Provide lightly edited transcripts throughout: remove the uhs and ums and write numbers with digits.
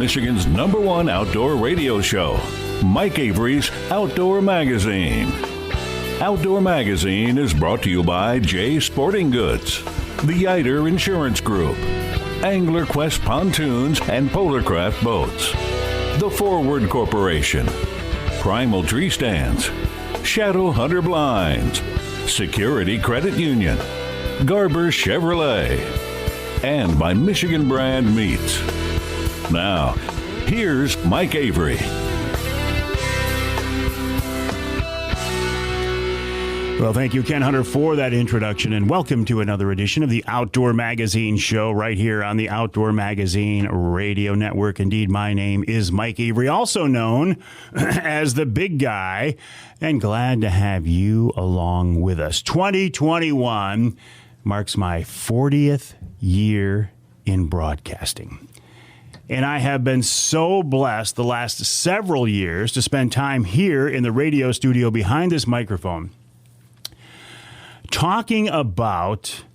Michigan's #1 outdoor radio show, Mike Avery's Outdoor Magazine. Outdoor Magazine is brought to you by J Sporting Goods, the Ieuter Insurance Group, Angler Quest Pontoons and Polarcraft Boats, The Forward Corporation, Primal Tree Stands, Shadow Hunter Blinds, Security Credit Union, Garber Chevrolet, and by Michigan Brand Meats. Now, here's Mike Avery. Well, thank you, Ken Hunter, for that introduction, and welcome to another edition of the Outdoor Magazine show right here on the Outdoor Magazine Radio Network. Indeed, my name is Mike Avery, also known as the Big Guy, and glad to have you along with us. 2021 marks my 40th year in broadcasting. And I have been so blessed the last several years to spend time here in the radio studio behind this microphone talking about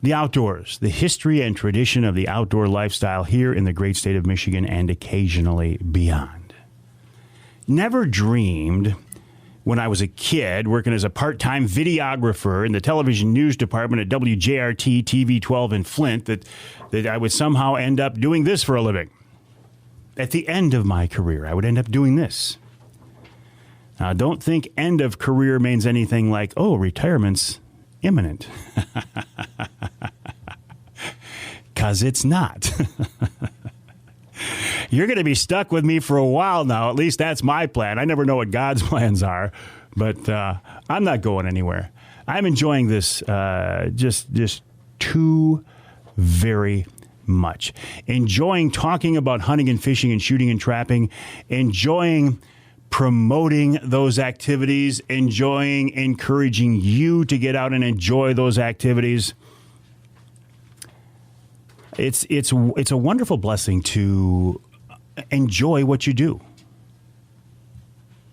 the outdoors, the history and tradition of the outdoor lifestyle here in the great state of Michigan and occasionally beyond. Never dreamed when I was a kid working as a part-time videographer in the television news department at WJRT TV 12 in Flint that I would somehow end up doing this for a living. At the end of my career, I would end up doing this. Now, don't think end of career means anything like, oh, retirement's imminent. Because it's not. You're going to be stuck with me for a while now. At least that's my plan. I never know what God's plans are, but I'm not going anywhere. I'm enjoying this just too very much. Enjoying talking about hunting and fishing and shooting and trapping. Enjoying promoting those activities. Enjoying encouraging you to get out and enjoy those activities. It's a wonderful blessing to enjoy what you do.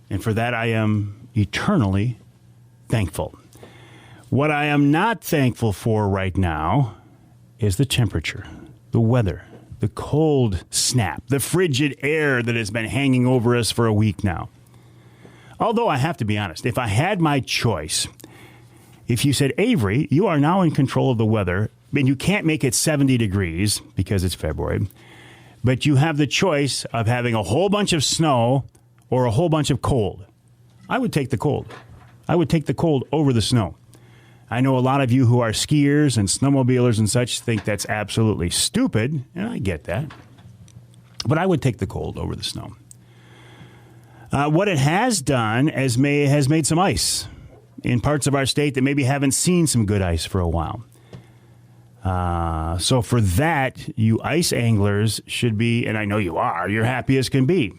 And for that, I am eternally thankful. What I am not thankful for right now is the temperature, the weather, the cold snap, the frigid air that has been hanging over us for a week now. Although I have to be honest, if I had my choice, if you said, Avery, you are now in control of the weather, and you can't make it 70 degrees because it's February, but you have the choice of having a whole bunch of snow or a whole bunch of cold, I would take the cold. I would take the cold over the snow. I know a lot of you who are skiers and snowmobilers and such think that's absolutely stupid, and I get that. But I would take the cold over the snow. What it has done has made some ice in parts of our state that maybe haven't seen some good ice for a while. So for that, you ice anglers should be, and I know you are, you're happy as can be.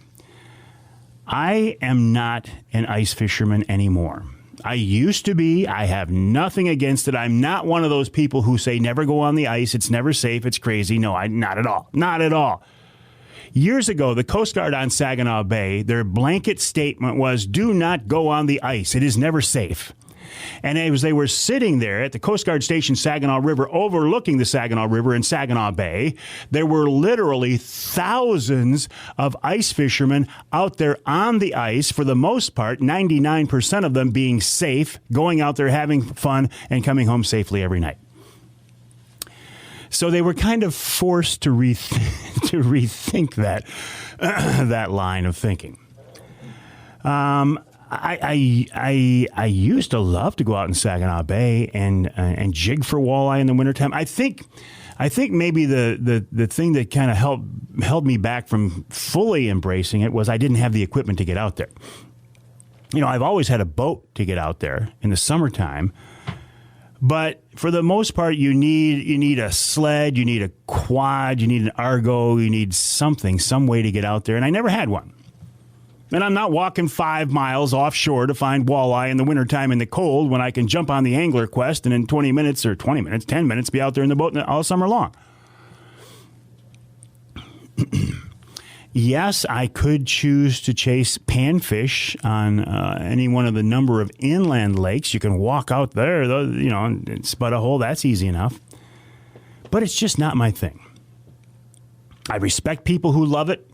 I am not an ice fisherman anymore. I used to be. I have nothing against it. I'm not one of those people who say never go on the ice. It's never safe. It's crazy. No, not at all. Not at all. Years ago, the Coast Guard on Saginaw Bay, their blanket statement was, do not go on the ice. It is never safe. And as they were sitting there at the Coast Guard Station, Saginaw River, overlooking the Saginaw River in Saginaw Bay, there were literally thousands of ice fishermen out there on the ice, for the most part, 99% of them being safe, going out there having fun and coming home safely every night. So they were kind of forced to rethink that that line of thinking. I used to love to go out in Saginaw Bay and jig for walleye in the wintertime. I think maybe the thing that kind of held me back from fully embracing it was I didn't have the equipment to get out there. You know, I've always had a boat to get out there in the summertime, but for the most part, you need a sled, you need a quad, you need an Argo, you need some way to get out there, and I never had one. And I'm not walking 5 miles offshore to find walleye in the wintertime in the cold when I can jump on the Angler Quest and in 10 minutes, be out there in the boat all summer long. Yes, I could choose to chase panfish on any one of the number of inland lakes. You can walk out there, and spud a hole. That's easy enough. But it's just not my thing. I respect people who love it.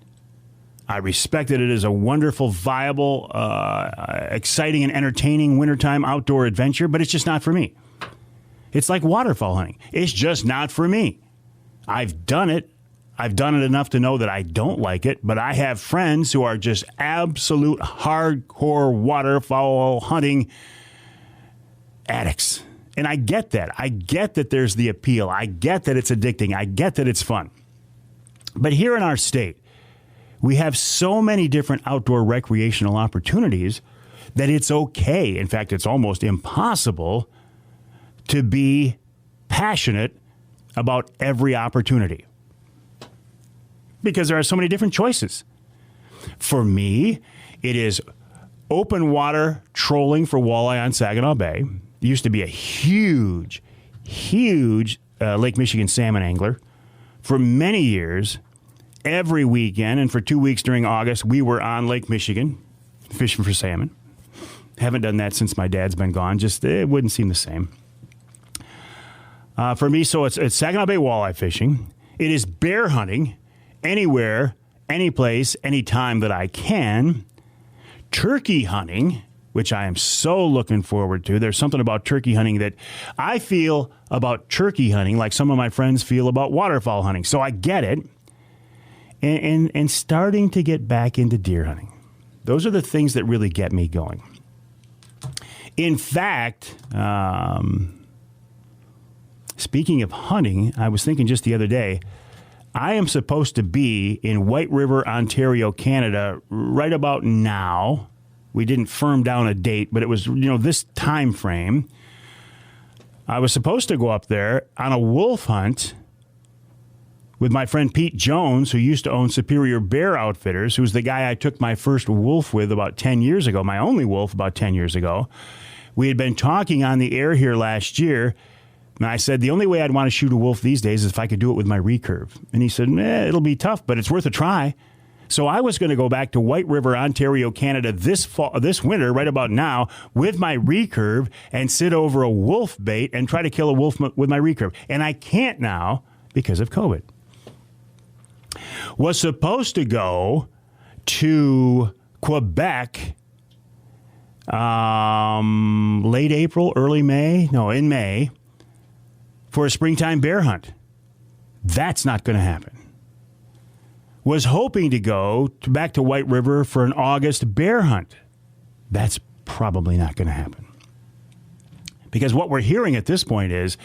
I respect that it is a wonderful, viable, exciting, and entertaining wintertime outdoor adventure, but it's just not for me. It's like waterfowl hunting. It's just not for me. I've done it. I've done it enough to know that I don't like it, but I have friends who are just absolute hardcore waterfowl hunting addicts. And I get that. I get that there's the appeal. I get that it's addicting. I get that it's fun. But here in our state, we have so many different outdoor recreational opportunities that it's okay. In fact, it's almost impossible to be passionate about every opportunity because there are so many different choices. For me, it is open water trolling for walleye on Saginaw Bay. It used to be a huge Lake Michigan salmon angler. For many years, every weekend, and for 2 weeks during August, we were on Lake Michigan fishing for salmon. Haven't done that since my dad's been gone. Just, it wouldn't seem the same. For me, so it's Saginaw Bay walleye fishing. It is bear hunting anywhere, any place, anytime that I can. Turkey hunting, which I am so looking forward to. There's something about turkey hunting that I feel about turkey hunting like some of my friends feel about waterfowl hunting. So I get it. And starting to get back into deer hunting. Those are the things that really get me going. In fact, speaking of hunting, I was thinking just the other day, I am supposed to be in White River, Ontario, Canada, right about now. We didn't firm down a date, but it was, this time frame. I was supposed to go up there on a wolf hunt with my friend Pete Jones, who used to own Superior Bear Outfitters, who's the guy I took my first wolf with about 10 years ago, my only wolf about 10 years ago. We had been talking on the air here last year, and I said, the only way I'd want to shoot a wolf these days is if I could do it with my recurve. And he said, it'll be tough, but it's worth a try. So I was going to go back to White River, Ontario, Canada this winter, right about now, with my recurve and sit over a wolf bait and try to kill a wolf with my recurve. And I can't now because of COVID. Was supposed to go to Quebec late April, early May, in May, for a springtime bear hunt. That's not going to happen. Was hoping to go back to White River for an August bear hunt. That's probably not going to happen. Because what we're hearing at this point is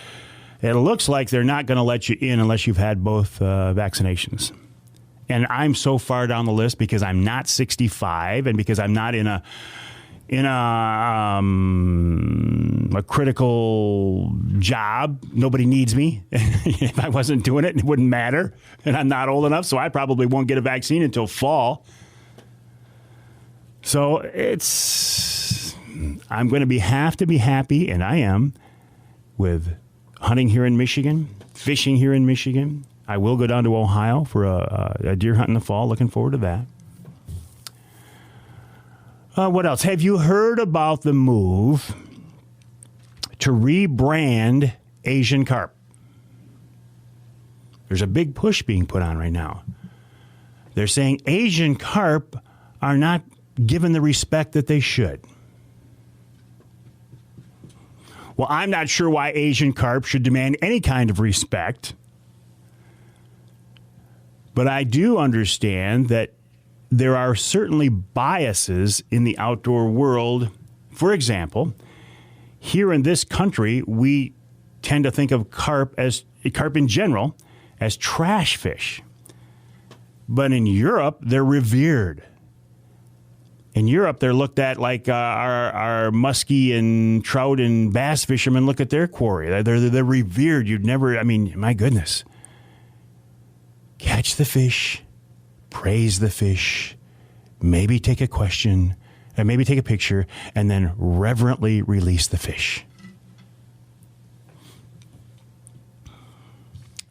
it looks like they're not going to let you in unless you've had both vaccinations. And I'm so far down the list because I'm not 65 and because I'm not in a critical job. Nobody needs me. If I wasn't doing it, it wouldn't matter. And I'm not old enough, so I probably won't get a vaccine until fall. So I'm going to have to be happy, and I am, with hunting here in Michigan, fishing here in Michigan. I will go down to Ohio for a deer hunt in the fall. Looking forward to that. What else? Have you heard about the move to rebrand Asian carp? There's a big push being put on right now. They're saying Asian carp are not given the respect that they should. Well, I'm not sure why Asian carp should demand any kind of respect. But I do understand that there are certainly biases in the outdoor world. For example, here in this country, we tend to think of carp in general as trash fish. But in Europe, they're revered. In Europe, they're looked at like our muskie and trout and bass fishermen look at their quarry. They're revered. My goodness. Catch the fish, praise the fish, maybe take a question, and maybe take a picture, and then reverently release the fish.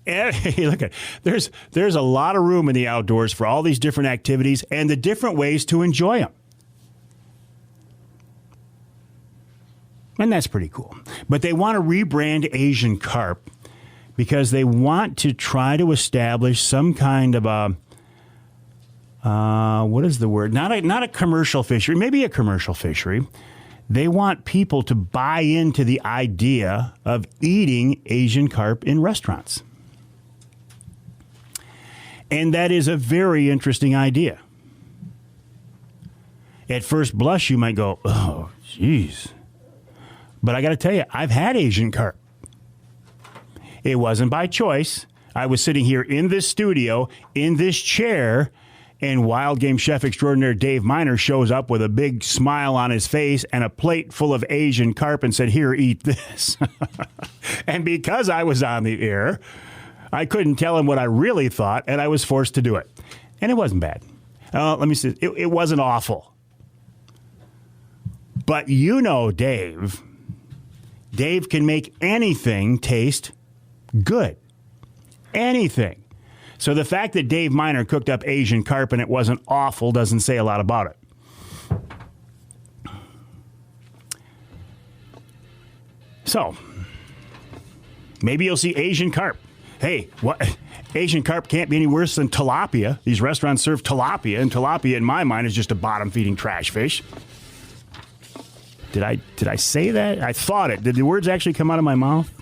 And hey, look, there's a lot of room in the outdoors for all these different activities and the different ways to enjoy them. And that's pretty cool. But they want to rebrand Asian carp because they want to try to establish some kind of what is the word? Not a commercial fishery, maybe a commercial fishery. They want people to buy into the idea of eating Asian carp in restaurants. And that is a very interesting idea. At first blush, you might go, oh, geez. But I got to tell you, I've had Asian carp. It wasn't by choice. I was sitting here in this studio, in this chair, and wild game chef extraordinaire Dave Miner shows up with a big smile on his face and a plate full of Asian carp and said, here, eat this. And because I was on the air, I couldn't tell him what I really thought, and I was forced to do it. And it wasn't bad. Let me see. It wasn't awful. But you know Dave. Dave can make anything taste good. Anything. So the fact that Dave Miner cooked up Asian carp and it wasn't awful doesn't say a lot about it. So, maybe you'll see Asian carp. Hey, what? Asian carp can't be any worse than tilapia. These restaurants serve tilapia, and tilapia, in my mind, is just a bottom-feeding trash fish. Did I say that? I thought it. Did the words actually come out of my mouth?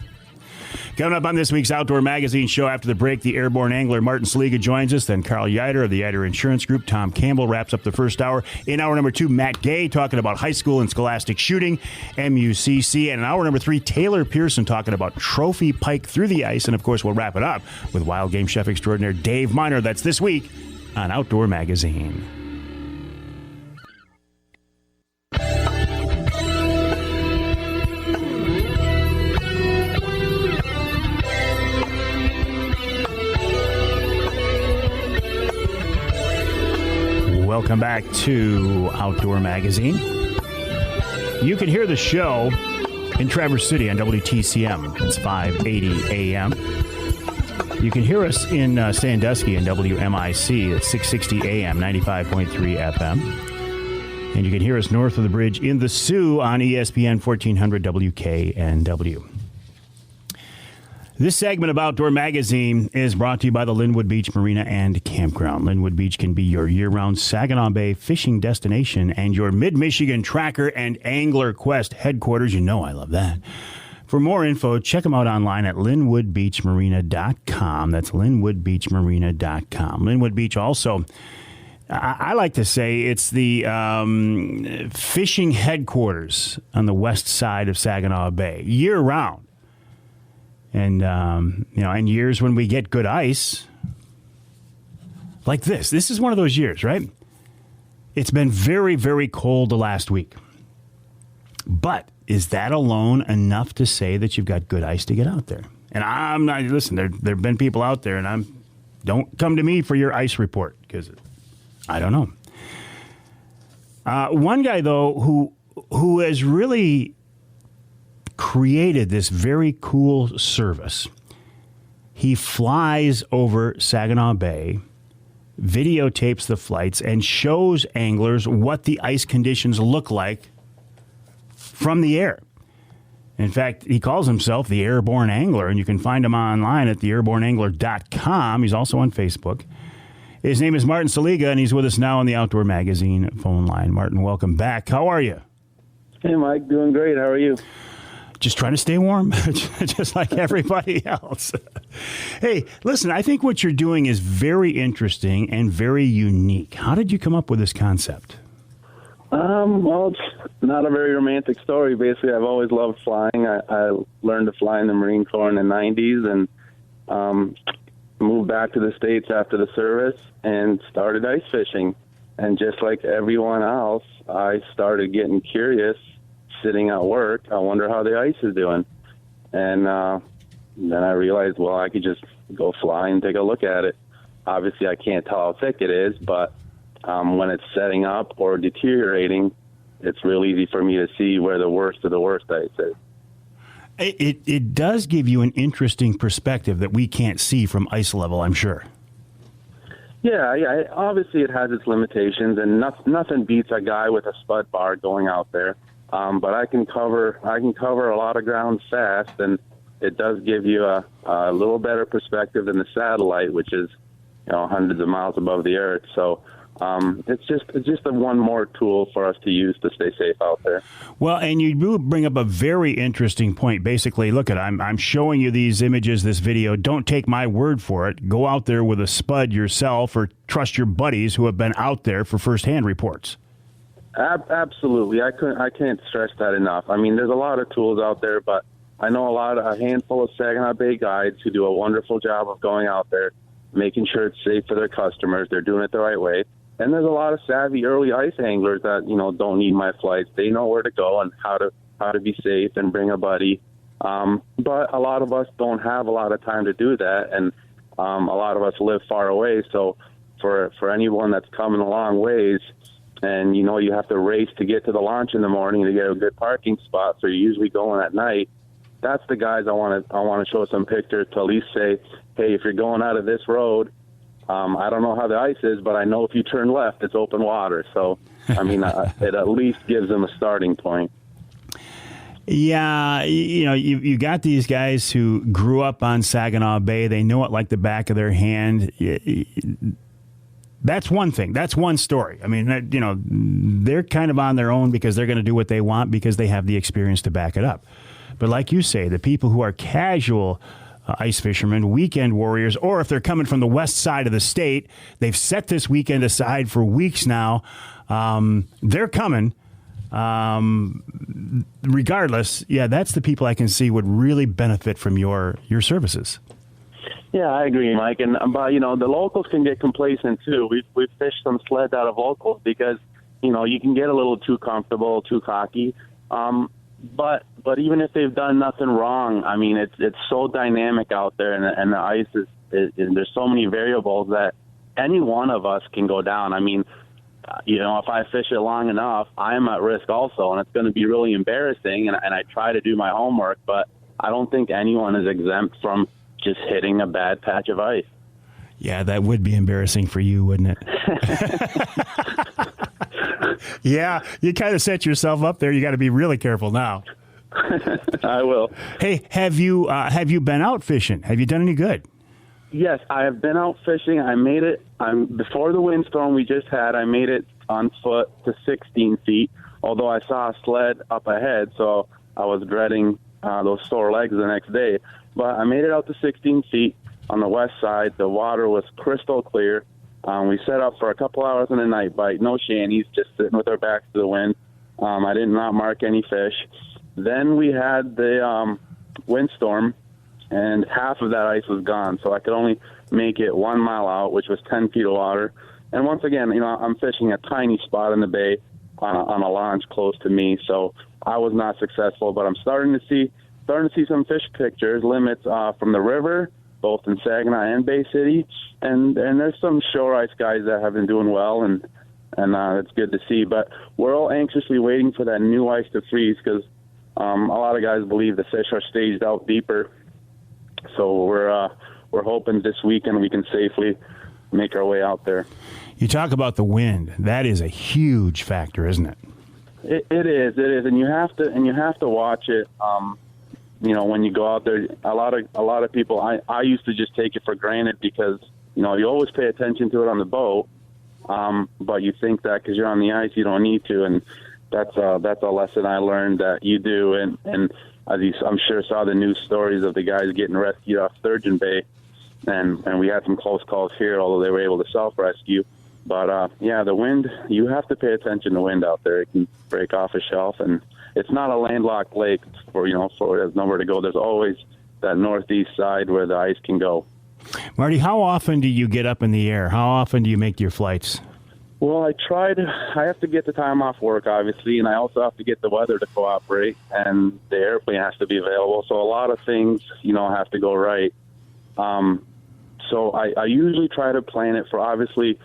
Coming up on this week's Outdoor Magazine show after the break, the Airborne Angler Martin Szeliga joins us. Then Karl Ieuter of the Ieuter Insurance Group. Tom Campbell wraps up the first hour. In hour number 2, Matt Gay talking about high school and scholastic shooting, MUCC. And in hour number 3, Taylor Pierson talking about trophy pike through the ice. And, of course, we'll wrap it up with wild game chef extraordinaire Dave Miner. That's this week on Outdoor Magazine. Welcome back to Outdoor Magazine. You can hear the show in Traverse City on WTCM. It's 580 AM. You can hear us in Sandusky on WMIC at 660 AM, 95.3 FM. And you can hear us north of the bridge in the Sioux on ESPN 1400 WKNW. This segment of Outdoor Magazine is brought to you by the Linwood Beach Marina and Campground. Linwood Beach can be your year-round Saginaw Bay fishing destination and your Mid-Michigan tracker and angler quest headquarters. You know I love that. For more info, check them out online at linwoodbeachmarina.com. That's linwoodbeachmarina.com. Linwood Beach also, I like to say, it's the fishing headquarters on the west side of Saginaw Bay, year-round. And, in years when we get good ice, like this is one of those years, right? It's been very, very cold the last week. But is that alone enough to say that you've got good ice to get out there? And I'm not, listen, there have been people out there, and don't come to me for your ice report, because I don't know. One guy, though, who has really created this very cool service. He flies over Saginaw Bay, videotapes the flights, and shows anglers what the ice conditions look like from the air. In fact, he calls himself the Airborne Angler, and you can find him online at theairborneangler.com. He's also on Facebook. His name is Martin Szeliga, and he's with us now on the Outdoor Magazine phone line. Martin, welcome back. How are you? Hey, Mike. Doing great. How are you? Just trying to stay warm, just like everybody else. Hey, listen, I think what you're doing is very interesting and very unique. How did you come up with this concept? Well, it's not a very romantic story. Basically, I've always loved flying. I learned to fly in the Marine Corps in the 90s and moved back to the States after the service and started ice fishing. And just like everyone else, I started getting curious. Sitting at work, I wonder how the ice is doing. And then I realized, well, I could just go fly and take a look at it. Obviously, I can't tell how thick it is, but when it's setting up or deteriorating, it's real easy for me to see where the worst of the worst ice is. It does give you an interesting perspective that we can't see from ice level, I'm sure. Yeah. Obviously, it has its limitations, and nothing beats a guy with a spud bar going out there. But I can cover a lot of ground fast, and it does give you a little better perspective than the satellite, which is hundreds of miles above the earth. So It's just a one more tool for us to use to stay safe out there. Well, and you do bring up a very interesting point. Basically, look at I'm showing you these images, this video. Don't take my word for it. Go out there with a spud yourself, or trust your buddies who have been out there for firsthand reports. Absolutely, I can't stress that enough. I mean, there's a lot of tools out there, but I know a handful of Saginaw Bay guides who do a wonderful job of going out there, making sure it's safe for their customers. They're doing it the right way. And there's a lot of savvy early ice anglers that, don't need my flights. They know where to go and how to be safe and bring a buddy. But a lot of us don't have a lot of time to do that, and a lot of us live far away. So for anyone that's coming a long ways, and you have to race to get to the launch in the morning to get a good parking spot, so you're usually going at night. That's the guys I want to show some pictures to at least say, hey, if you're going out of this road, I don't know how the ice is, but I know if you turn left, it's open water. So, I mean, it at least gives them a starting point. Yeah, you got these guys who grew up on Saginaw Bay. They know it like the back of their hand. That's one thing. That's one story. I mean, they're kind of on their own because they're going to do what they want because they have the experience to back it up. But like you say, the people who are casual ice fishermen, weekend warriors, or if they're coming from the west side of the state, they've set this weekend aside for weeks now. They're coming. Regardless, that's the people I can see would really benefit from your services. Yeah, I agree, Mike. And but the locals can get complacent too. We've fished some sleds out of locals because you can get a little too comfortable, too cocky. But even if they've done nothing wrong, I mean, it's so dynamic out there, and the ice is there's so many variables that any one of us can go down. I mean, if I fish it long enough, I'm at risk also, and it's going to be really embarrassing. And I try to do my homework, but I don't think anyone is exempt from just hitting a bad patch of ice. Yeah, that would be embarrassing for you, wouldn't it? Yeah, you kind of set yourself up there. You got to be really careful now. I will. Hey, have you been out fishing? Have you done any good? Yes, I have been out fishing. I made it before the windstorm we just had. I made it on foot to 16 feet, although I saw a sled up ahead, so I was dreading those sore legs the next day. But I made it out to 16 feet on the west side. The water was crystal clear. We set up for a couple hours in a night bite, no shanties, just sitting with our backs to the wind. I did not mark any fish. Then we had the windstorm, and half of that ice was gone, so I could only make it 1 mile out, which was 10 feet of water. And once again, I'm fishing a tiny spot in the bay on a launch close to me, so I was not successful. But I'm starting to see some fish pictures, limits from the river, both in Saginaw and Bay City, and there's some shore ice guys that have been doing well, and it's good to see. But we're all anxiously waiting for that new ice to freeze because a lot of guys believe the fish are staged out deeper. So we're hoping this weekend we can safely make our way out there. You talk about the wind. That is a huge factor, isn't it? It is, and you have to watch it. When you go out there, a lot of people. I used to just take it for granted because you always pay attention to it on the boat, but you think that because you're on the ice, you don't need to, and that's a lesson I learned that you do. And as you, I'm sure, saw the news stories of the guys getting rescued off Sturgeon Bay, and we had some close calls here, although they were able to self-rescue. But the wind, you have to pay attention to wind out there. It can break off a shelf, and it's not a landlocked lake for there's nowhere to go. There's always that northeast side where the ice can go. Marty, how often do you get up in the air? How often do you make your flights? Well, I have to get the time off work, obviously, and I also have to get the weather to cooperate, and the airplane has to be available. So a lot of things, have to go right. So I usually try to plan it for, obviously,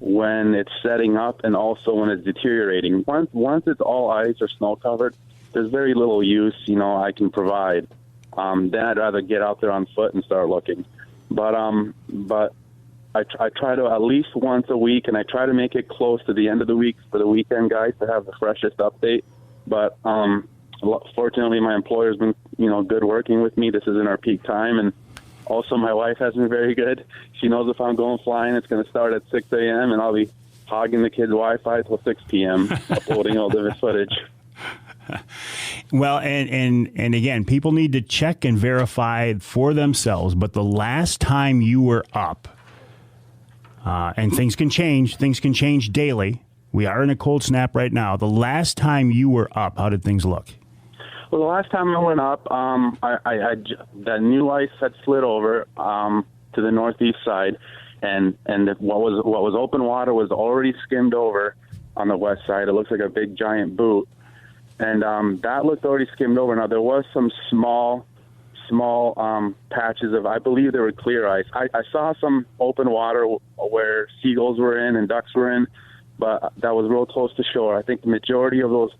when it's setting up and also when it's deteriorating. Once it's all ice or snow covered, there's very little use, I can provide. Then I'd rather get out there on foot and start looking. But I try to at least once a week, and I try to make it close to the end of the week for the weekend guys to have the freshest update. But fortunately, my employer's been, good working with me. This is in our peak time, and also my wife has been very good. She knows if I'm going flying, it's going to start at 6 a.m., and I'll be hogging the kids' Wi-Fi till 6 p.m., uploading all the footage. Well, and again, people need to check and verify for themselves. But the last time you were up, and things can change daily. We are in a cold snap right now. The last time you were up, how did things look? Well, the last time I went up, the new ice had slid over to the northeast side, and what was open water was already skimmed over on the west side. It looks like a big giant boot, and that looked already skimmed over. Now there was some small patches of, I believe they were clear ice. I saw some open water where seagulls were in and ducks were in, but that was real close to shore. I think the majority of those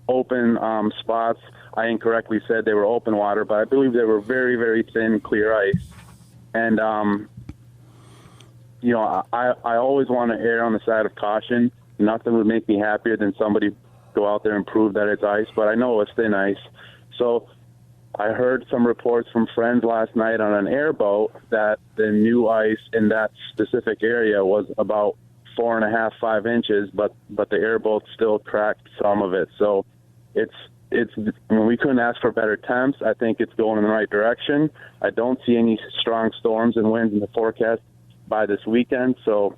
open spots, I incorrectly said they were open water, but I believe they were very, very thin, clear ice. And, I always want to err on the side of caution. Nothing would make me happier than somebody go out there and prove that it's ice, but I know it's thin ice. So I heard some reports from friends last night on an airboat that the new ice in that specific area was about 4.5, 5 inches, but the airboat still cracked some of it. So we couldn't ask for better temps. I think it's going in the right direction. I don't see any strong storms and winds in the forecast by this weekend. So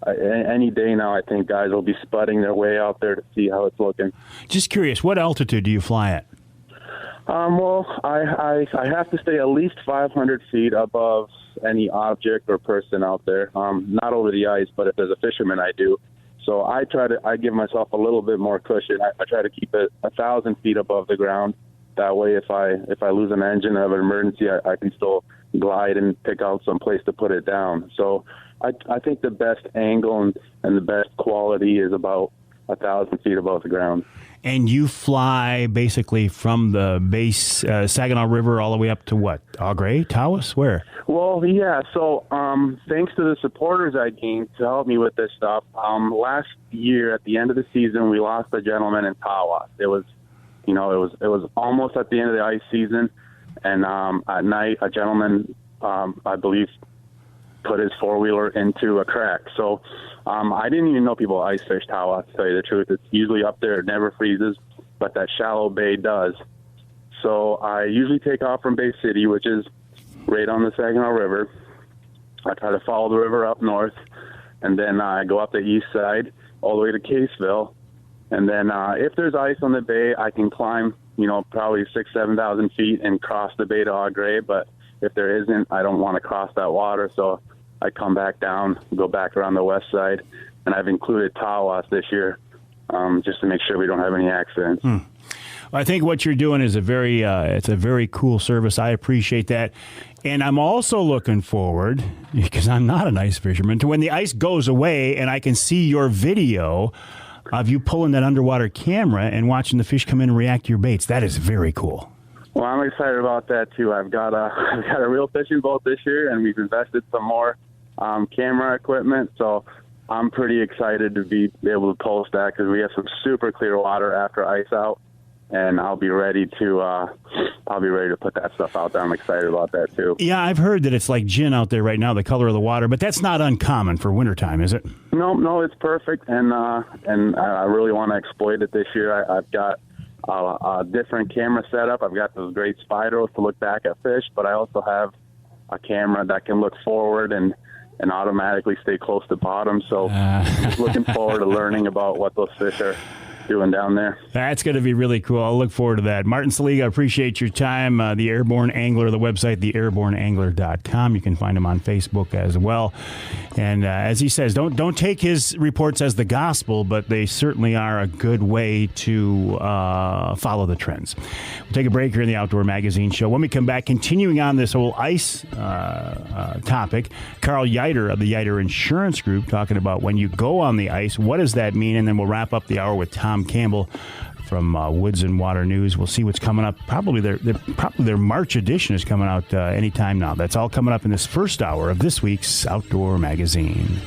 any day now, I think guys will be spudding their way out there to see how it's looking. Just curious, what altitude do you fly at? Well, I have to stay at least 500 feet above any object or person out there. Not over the ice, but if there's a fisherman, I do. So I give myself a little bit more cushion. I try to keep it 1,000 feet above the ground. That way, if I lose an engine or have an emergency, I can still glide and pick out some place to put it down. So I think the best angle and the best quality is about 1,000 feet above the ground. And you fly basically from the base, Saginaw River, all the way up to what? Archery, Tawas? Where? Well, yeah. So thanks to the supporters I gained to help me with this stuff, last year at the end of the season, we lost a gentleman in Tawas. It was almost at the end of the ice season, and at night, a gentleman, I believe, put his four-wheeler into a crack. So I didn't even know people ice fish Tawas, to tell you the truth. It's usually up there. It never freezes, but that shallow bay does. So I usually take off from Bay City, which is right on the Saginaw River. I try to follow the river up north, and then I go up the east side all the way to Caseville. And then if there's ice on the bay, I can climb, probably 7,000 feet and cross the bay to Archery. But if there isn't, I don't want to cross that water, so I come back down, go back around the west side, and I've included Tawas this year just to make sure we don't have any accidents. Well, I think what you're doing is it's a very cool service. I appreciate that. And I'm also looking forward, because I'm not an ice fisherman, to when the ice goes away and I can see your video of you pulling that underwater camera and watching the fish come in and react to your baits. That is very cool. Well, I'm excited about that, too. I've got a real fishing boat this year, and we've invested some more camera equipment, so I'm pretty excited to be able to post that because we have some super clear water after ice out, and I'll be ready to put that stuff out there. I'm excited about that, too. Yeah, I've heard that it's like gin out there right now, the color of the water, but that's not uncommon for wintertime, is it? No, it's perfect, and I really want to exploit it this year. I've got a different camera setup. I've got those great spiros to look back at fish, but I also have a camera that can look forward and automatically stay close to bottom. So just looking forward to learning about what those fish are doing down there. That's going to be really cool. I'll look forward to that. Martin Szeliga, appreciate your time. The Airborne Angler, the website, theairborneangler.com. You can find him on Facebook as well. And as he says, don't take his reports as the gospel, but they certainly are a good way to follow the trends. We'll take a break here in the Outdoor Magazine Show. When we come back, continuing on this whole ice topic, Karl Ieuter of the Ieuter Insurance Group talking about when you go on the ice, what does that mean? And then we'll wrap up the hour with Tom Campbell from Woods-n-Waternews. We'll see what's coming up. Probably their March edition is coming out anytime now. That's all coming up in this first hour of this week's Outdoor Magazine.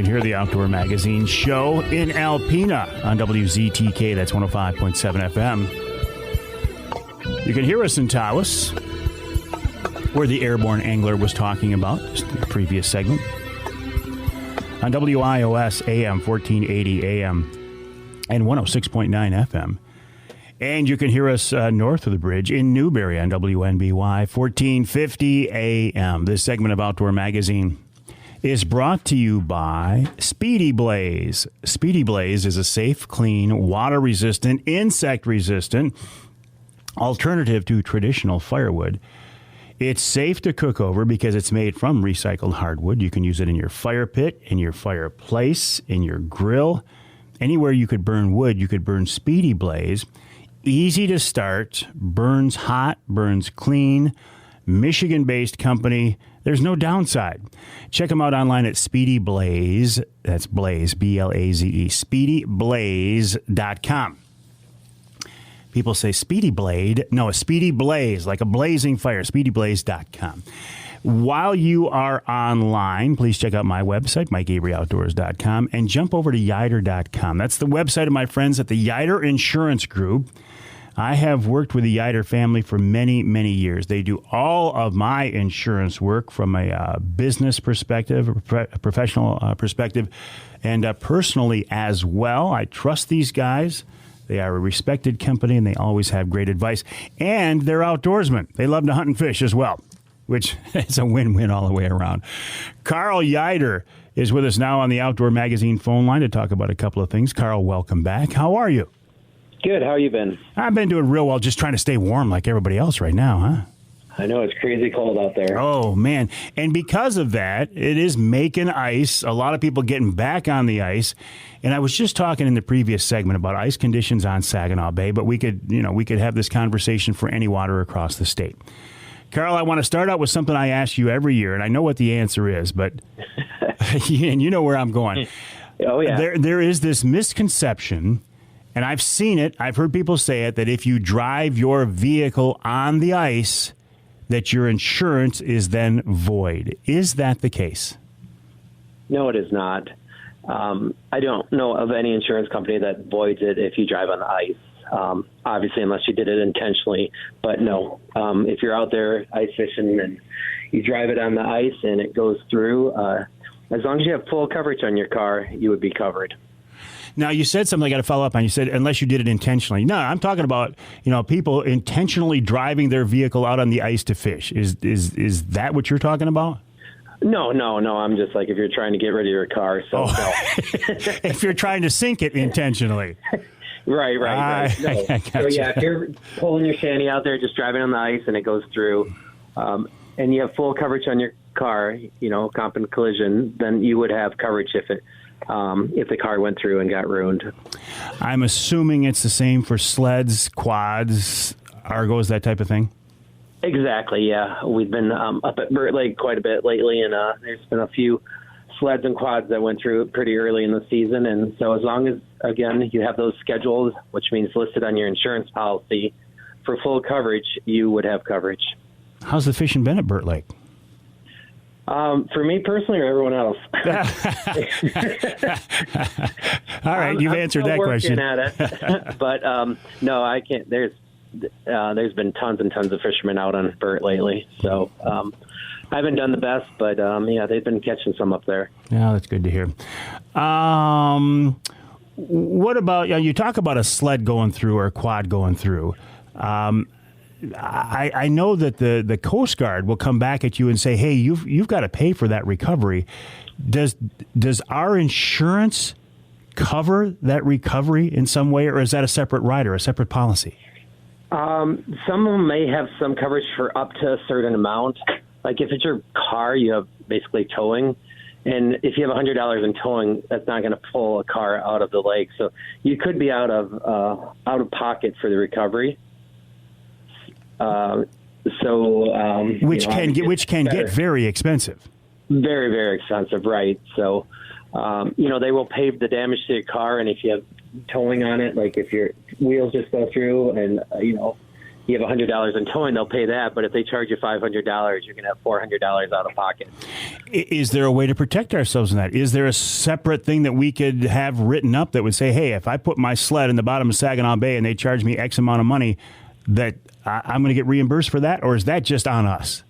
can hear the Outdoor Magazine show in Alpena on WZTK. That's 105.7 FM. You can hear us in Tawas, where the Airborne Angler was talking about just in the previous segment. On WIOS AM 1480 AM and 106.9 FM. And you can hear us north of the bridge in Newberry on WNBY 1450 AM. This segment of Outdoor Magazine is brought to you by Speedy Blaze. Speedy Blaze is a safe, clean, water-resistant, insect-resistant alternative to traditional firewood. It's safe to cook over because it's made from recycled hardwood. You can use it in your fire pit, in your fireplace, in your grill. Anywhere you could burn wood, you could burn Speedy Blaze. Easy to start, burns hot, burns clean. Michigan-based company. There's no downside. Check them out online at Speedy Blaze. That's Blaze, B-L-A-Z-E, SpeedyBlaze.com. People say Speedy Blade. No, a Speedy Blaze, like a blazing fire, SpeedyBlaze.com. While you are online, please check out my website, MikeAveryOutdoors.com, and jump over to Ieuter.com. That's the website of my friends at the Ieuter Insurance Group. I have worked with the Ieuter family for many, many years. They do all of my insurance work from a business perspective, a professional perspective, and personally as well. I trust these guys. They are a respected company, and they always have great advice. And they're outdoorsmen. They love to hunt and fish as well, which is a win-win all the way around. Karl Ieuter is with us now on the Outdoor Magazine phone line to talk about a couple of things. Karl, welcome back. How are you? Good. How you been? I've been doing real well, just trying to stay warm like everybody else right now, huh? I know it's crazy cold out there. Oh, man. And because of that, it is making ice. A lot of people getting back on the ice. And I was just talking in the previous segment about ice conditions on Saginaw Bay, but we could have this conversation for any water across the state. Karl, I want to start out with something I ask you every year, and I know what the answer is, but and you know where I'm going. Oh, yeah. There is this misconception, and I've seen it, I've heard people say it, that if you drive your vehicle on the ice, that your insurance is then void. Is that the case? No, it is not. I don't know of any insurance company that voids it if you drive on the ice. Obviously, unless you did it intentionally. But no, if you're out there ice fishing and you drive it on the ice and it goes through, as long as you have full coverage on your car, you would be covered. Now, you said something I got to follow up on. You said, unless you did it intentionally. No, I'm talking about, people intentionally driving their vehicle out on the ice to fish. Is that what you're talking about? No. I'm just like, if you're trying to get rid of your car. So no. If you're trying to sink it intentionally. Right. No. So, yeah, if you're pulling your shanty out there, just driving on the ice and it goes through, and you have full coverage on your car, comp and collision, then you would have coverage if the car went through and got ruined. I'm assuming it's the same for sleds, quads, Argos, that type of thing? Exactly, yeah. We've been up at Burt Lake quite a bit lately, and there's been a few sleds and quads that went through pretty early in the season. And so as long as, again, you have those scheduled, which means listed on your insurance policy, for full coverage, you would have coverage. How's the fishing been at Burt Lake? For me personally or everyone else? All right, you've answered that question. I'm working at it. But no, I can't. There's been tons and tons of fishermen out on Burt lately. So I haven't done the best, but yeah, they've been catching some up there. Yeah, that's good to hear. What about, you talk about a sled going through or a quad going through. I know that the Coast Guard will come back at you and say, hey, you've got to pay for that recovery. Does our insurance cover that recovery in some way, or is that a separate rider, a separate policy? Some of them may have some coverage for up to a certain amount. Like if it's your car, you have basically towing. And if you have $100 in towing, that's not going to pull a car out of the lake. So you could be out of pocket for the recovery. Which can get very expensive. Very, very expensive, right? So, they will pay the damage to your car, and if you have towing on it, like if your wheels just go through, and you have $100 in towing, they'll pay that. But if they charge you $500, you're going to have $400 out of pocket. Is there a way to protect ourselves in that? Is there a separate thing that we could have written up that would say, hey, if I put my sled in the bottom of Saginaw Bay and they charge me X amount of money, that I'm going to get reimbursed for that? Or is that just on us?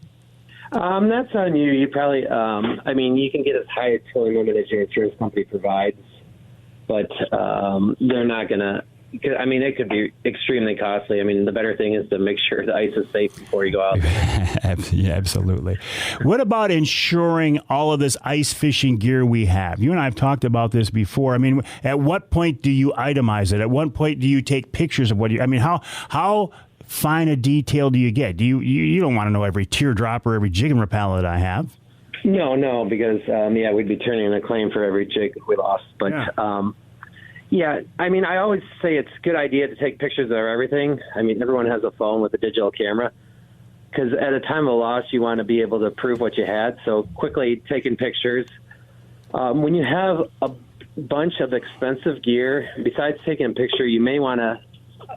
That's on you. You probably, you can get as high a towing limit as your insurance company provides, but they're not going to. It could be extremely costly. The better thing is to make sure the ice is safe before you go out. Yeah, absolutely. What about insuring all of this ice fishing gear we have? You and I have talked about this before. At what point do you itemize it? At what point do you take pictures of what you? How fine a detail do you get? Do you don't want to know every teardrop or every jig and rappel that I have? No, because we'd be turning in a claim for every jig we lost. But I always say it's a good idea to take pictures of everything. Everyone has a phone with a digital camera, because at a time of loss, you want to be able to prove what you had. So quickly taking pictures. When you have a bunch of expensive gear, besides taking a picture, you may want to,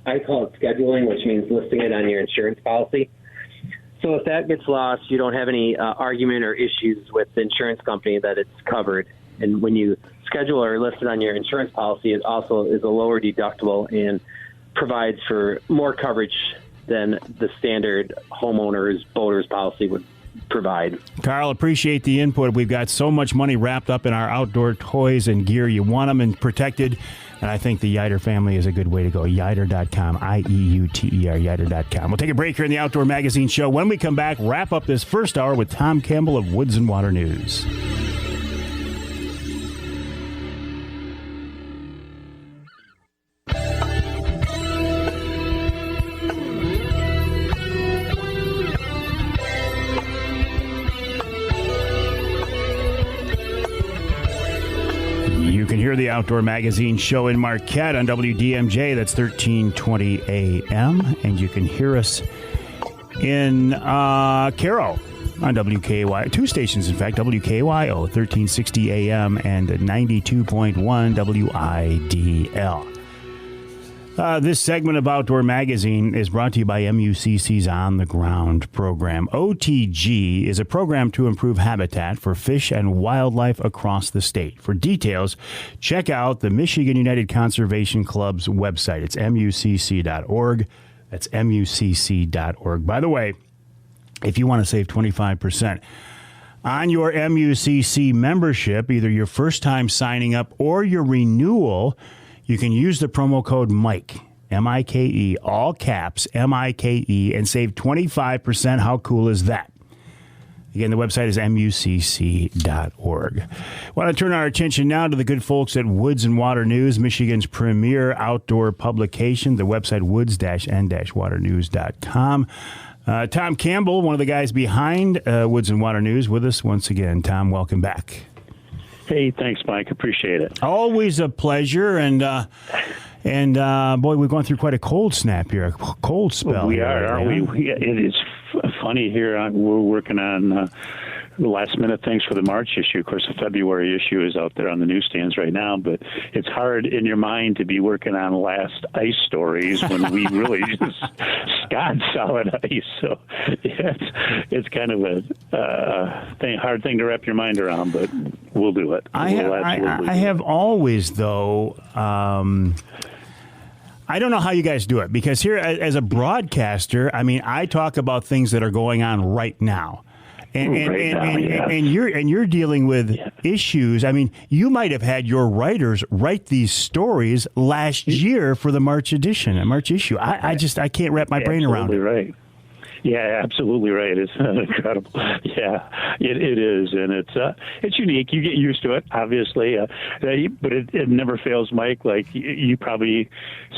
I call it scheduling, which means listing it on your insurance policy. So if that gets lost, you don't have any argument or issues with the insurance company that it's covered. And when you schedule or list it on your insurance policy, it also is a lower deductible and provides for more coverage than the standard homeowner's boater's policy would provide. Karl, appreciate the input. We've got so much money wrapped up in our outdoor toys and gear. You want them and protected. And I think the Ieuter family is a good way to go. Ieuter.com, IEUTER, Ieuter.com. We'll take a break here in the Outdoor Magazine Show. When we come back, wrap up this first hour with Tom Campbell of Woods-n-Waternews. Hear the Outdoor Magazine Show in Marquette on WDMJ. That's 1320 AM. And you can hear us in Caro on WKY. Two stations, in fact, WKYO, 1360 AM and 92.1 WIDL. This segment of Outdoor Magazine is brought to you by MUCC's On the Ground program. OTG is a program to improve habitat for fish and wildlife across the state. For details, check out the Michigan United Conservation Club's website. It's MUCC.org. That's MUCC.org. By the way, if you want to save 25% on your MUCC membership, either your first time signing up or your renewal, you can use the promo code MIKE, M-I-K-E, all caps, M-I-K-E, and save 25%. How cool is that? Again, the website is MUCC.org. I want to turn our attention now to the good folks at Woods-n-Waternews, Michigan's premier outdoor publication. The website woods-n-waternews.com. Tom Campbell, one of the guys behind Woods-n-Waternews, with us once again. Tom, welcome back. Hey, thanks, Mike. Appreciate it. Always a pleasure. And boy, we've gone through quite a cold snap here, a cold spell. We are, aren't we? It is funny here. We're working on last-minute things for the March issue. Of course, the February issue is out there on the newsstands right now, but it's hard in your mind to be working on last ice stories when we really just got solid ice. So it's kind of a hard thing to wrap your mind around, but we'll do it. I have always, though... I don't know how you guys do it, because here, as a broadcaster, I talk about things that are going on right now. And you're dealing with issues. You might have had your writers write these stories last year for the March issue. I can't wrap my brain around it. Right. Yeah, absolutely right. It's incredible. Yeah, it is, and it's unique. You get used to it, obviously, but it never fails, Mike. Like you probably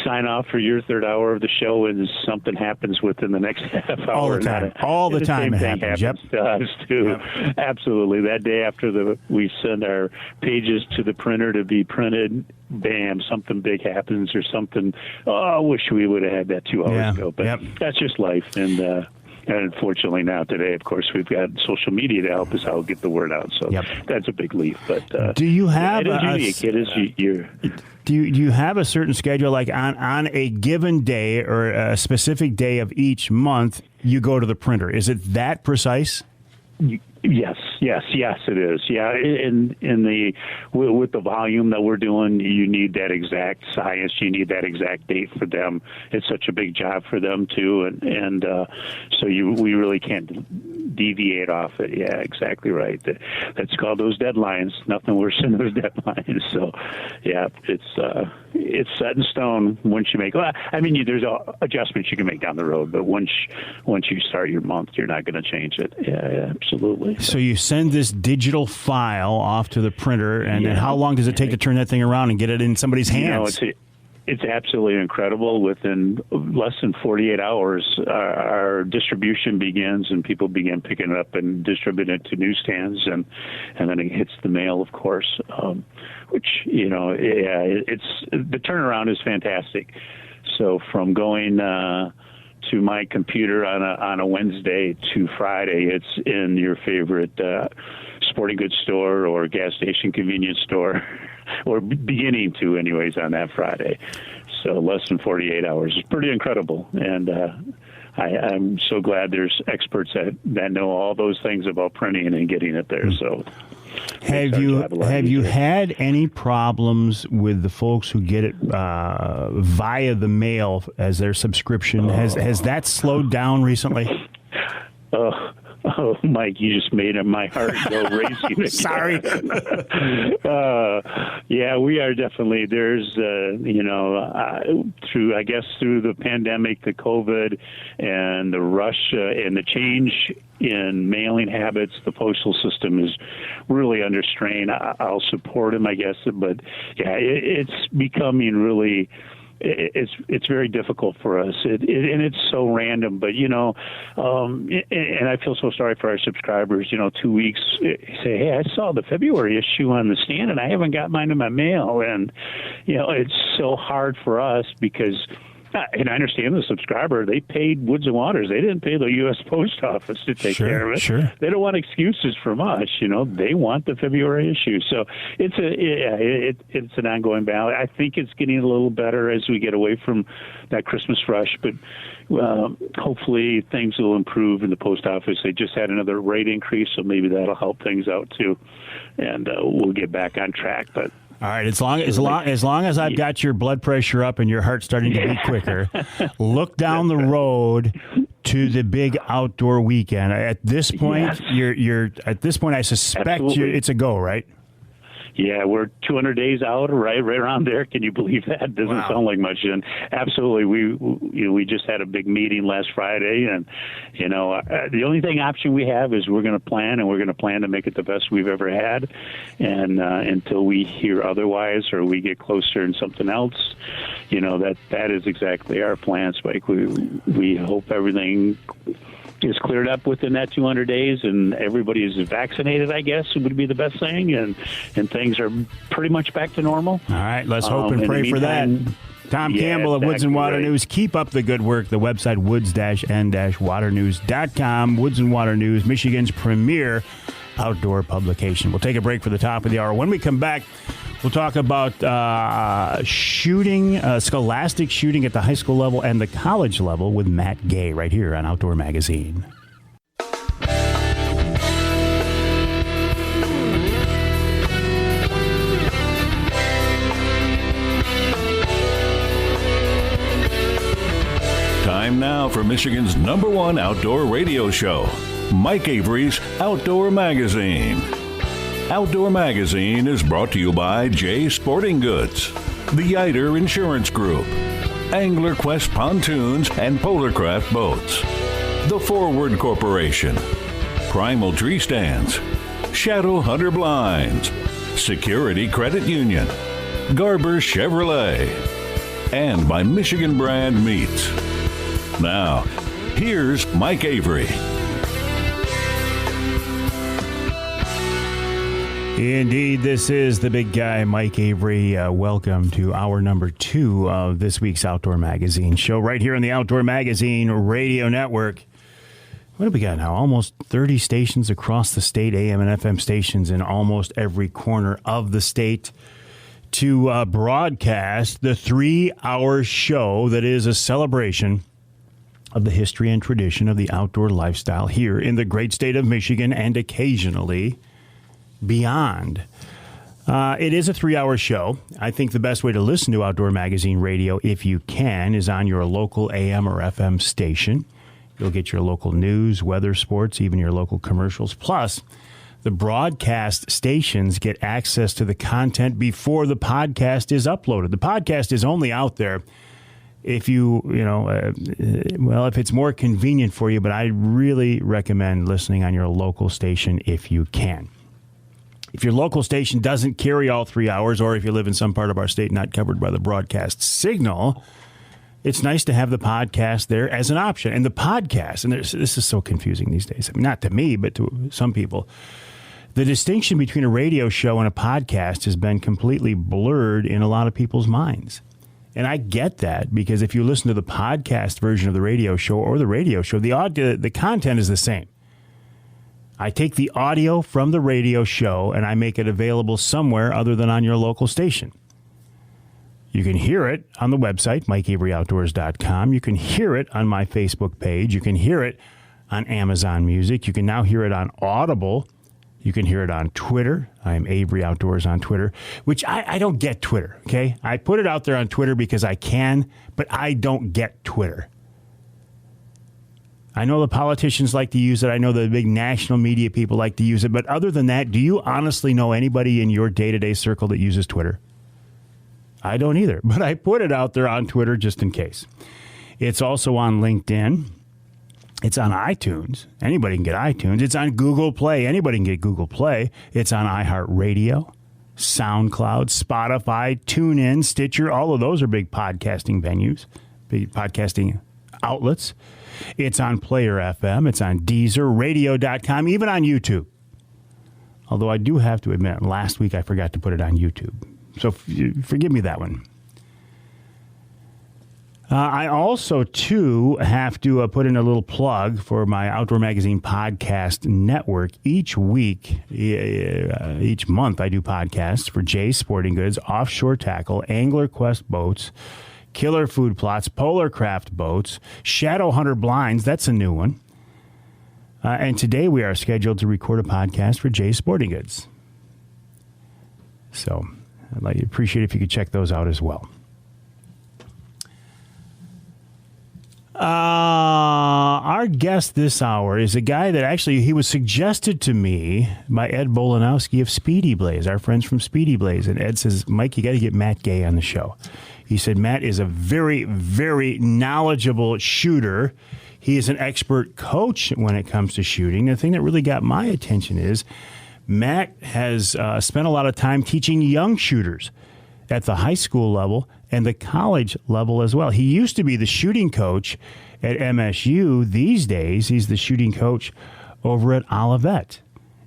sign off for your third hour of the show, and something happens within the next half hour. All the time it happens. Yep. To us too. Yep. Absolutely. That day after we send our pages to the printer to be printed, bam, something big happens or something. Oh, I wish we would have had that 2 hours ago. But that's just life. And unfortunately now today, of course, we've got social media to help us out get the word out. So that's a big leap. But do you have it is unique. It is do you have a certain schedule, like on a given day or a specific day of each month, you go to the printer? Is it that precise? Yes, it is. Yeah, with the volume that we're doing, you need that exact science. You need that exact date for them. It's such a big job for them too, and so we really can't deviate off it. Yeah, exactly right. That's called those deadlines. Nothing worse than those deadlines. So, yeah, it's set in stone. Once you make, there's adjustments you can make down the road, but once you start your month, you're not going to change it. Yeah, absolutely. So you send this digital file off to the printer, and then how long does it take to turn that thing around and get it in somebody's hands? It's absolutely incredible. Within less than 48 hours, our distribution begins, and people begin picking it up and distributing it to newsstands, and then it hits the mail, of course. Which it's the turnaround is fantastic. So from going to my computer on a Wednesday to Friday, it's in your favorite sporting goods store or gas station convenience store, or beginning to anyways on that Friday. So less than 48 hours is pretty incredible. And I'm so glad there's experts that know all those things about printing and getting it there. So have you had any problems with the folks who get it via the mail as their subscription? Has that slowed down recently? Oh, Mike, you just made my heart go racing. Sorry. Yeah, we are definitely. There's, through the pandemic, the COVID, and the rush and the change in mailing habits, the postal system is really under strain. I'll support him, I guess, but yeah, it's becoming really. It's very difficult for us, and it's so random. But and I feel so sorry for our subscribers. 2 weeks, say, hey, I saw the February issue on the stand, and I haven't got mine in my mail, and it's so hard for us because. And I understand the subscriber, they paid Woods and Waters. They didn't pay the U.S. Post Office to take care of it. Sure. They don't want excuses from us. They want the February issue. So it's an ongoing battle. I think it's getting a little better as we get away from that Christmas rush. But hopefully things will improve in the post office. They just had another rate increase, so maybe that'll help things out too. And we'll get back on track. But all right, as long as I've got your blood pressure up and your heart starting to beat quicker, look down the road to the big outdoor weekend. At this point, you're I suspect it's a go, right? Yeah, we're 200 days out, right around there. Can you believe that? Doesn't sound like much. And absolutely, we just had a big meeting last Friday, and the only option we have is we're going to plan, and we're going to plan to make it the best we've ever had. And until we hear otherwise or we get closer in something else, that is exactly our plan, Spike. We hope everything is cleared up within that 200 days and everybody is vaccinated, I guess, would be the best thing, and things are pretty much back to normal. All right, let's hope and pray for that. Tom Campbell of Woods-n-Waternews. Keep up the good work. The website, woods-n-waternews.com. Woods-n-Waternews, Michigan's premier outdoor publication. We'll take a break for the top of the hour. When we come back, we'll talk about shooting, scholastic shooting at the high school level and the college level with Matt Gay right here on Outdoor Magazine. Time now for Michigan's #1 outdoor radio show, Mike Avery's Outdoor Magazine. Outdoor Magazine is brought to you by Jay Sporting Goods, the Ieuter Insurance Group, Angler Quest Pontoons and Polarcraft Boats, The Forward Corporation, Primal Tree Stands, Shadow Hunter Blinds, Security Credit Union, Garber Chevrolet, and by Michigan Brand Meats. Now, here's Mike Avery. Indeed, this is the big guy, Mike Avery. Welcome to hour number 2 of this week's Outdoor Magazine show right here on the Outdoor Magazine Radio Network. What do we got now? Almost 30 stations across the state, AM and FM stations in almost every corner of the state to broadcast the 3-hour show that is a celebration of the history and tradition of the outdoor lifestyle here in the great state of Michigan and occasionally beyond. It is a 3-hour show. I think the best way to listen to Outdoor Magazine Radio, if you can, is on your local AM or FM station. You'll get your local news, weather, sports, even your local commercials. Plus, the broadcast stations get access to the content before the podcast is uploaded. The podcast is only out there if if it's more convenient for you, but I really recommend listening on your local station if you can. If your local station doesn't carry all 3 hours, or if you live in some part of our state not covered by the broadcast signal, it's nice to have the podcast there as an option. And the podcast, and this is so confusing these days, I mean, not to me, but to some people, the distinction between a radio show and a podcast has been completely blurred in a lot of people's minds. And I get that, because if you listen to the podcast version of the radio show or the radio show, the content is the same. I take the audio from the radio show and I make it available somewhere other than on your local station. You can hear it on the website, MikeAveryOutdoors.com. You can hear it on my Facebook page. You can hear it on Amazon Music. You can now hear it on Audible. You can hear it on Twitter. I am Avery Outdoors on Twitter, which I don't get Twitter, okay? I put it out there on Twitter because I can, but I don't get Twitter. I know the politicians like to use it. I know the big national media people like to use it. But other than that, do you honestly know anybody in your day-to-day circle that uses Twitter? I don't either. But I put it out there on Twitter just in case. It's also on LinkedIn. It's on iTunes. Anybody can get iTunes. It's on Google Play. Anybody can get Google Play. It's on iHeartRadio, SoundCloud, Spotify, TuneIn, Stitcher. All of those are big podcasting venues, big podcasting outlets. It's on Player FM. It's on Deezer, radio.com, even on YouTube. Although I do have to admit, last week I forgot to put it on YouTube. So forgive me that one. I also, too, have to put in a little plug for my Outdoor Magazine podcast network. Each week, each month, I do podcasts for Jay's Sporting Goods, Offshore Tackle, Angler Quest Boats, Killer Food Plots, Polar Craft Boats, Shadow Hunter Blinds. That's a new one. And today we are scheduled to record a podcast for Jay's Sporting Goods. So I'd appreciate it if you could check those out as well. Our guest this hour is a guy that actually, he was suggested to me by Ed Bolanowski of Speedy Blaze, our friends from Speedy Blaze. And Ed says, Mike, you got to get Matt Gay on the show. He said, Matt is a very, very knowledgeable shooter. He is an expert coach when it comes to shooting. The thing that really got my attention is Matt has spent a lot of time teaching young shooters at the high school level and the college level as well. He used to be the shooting coach at MSU. These days, he's the shooting coach over at Olivet.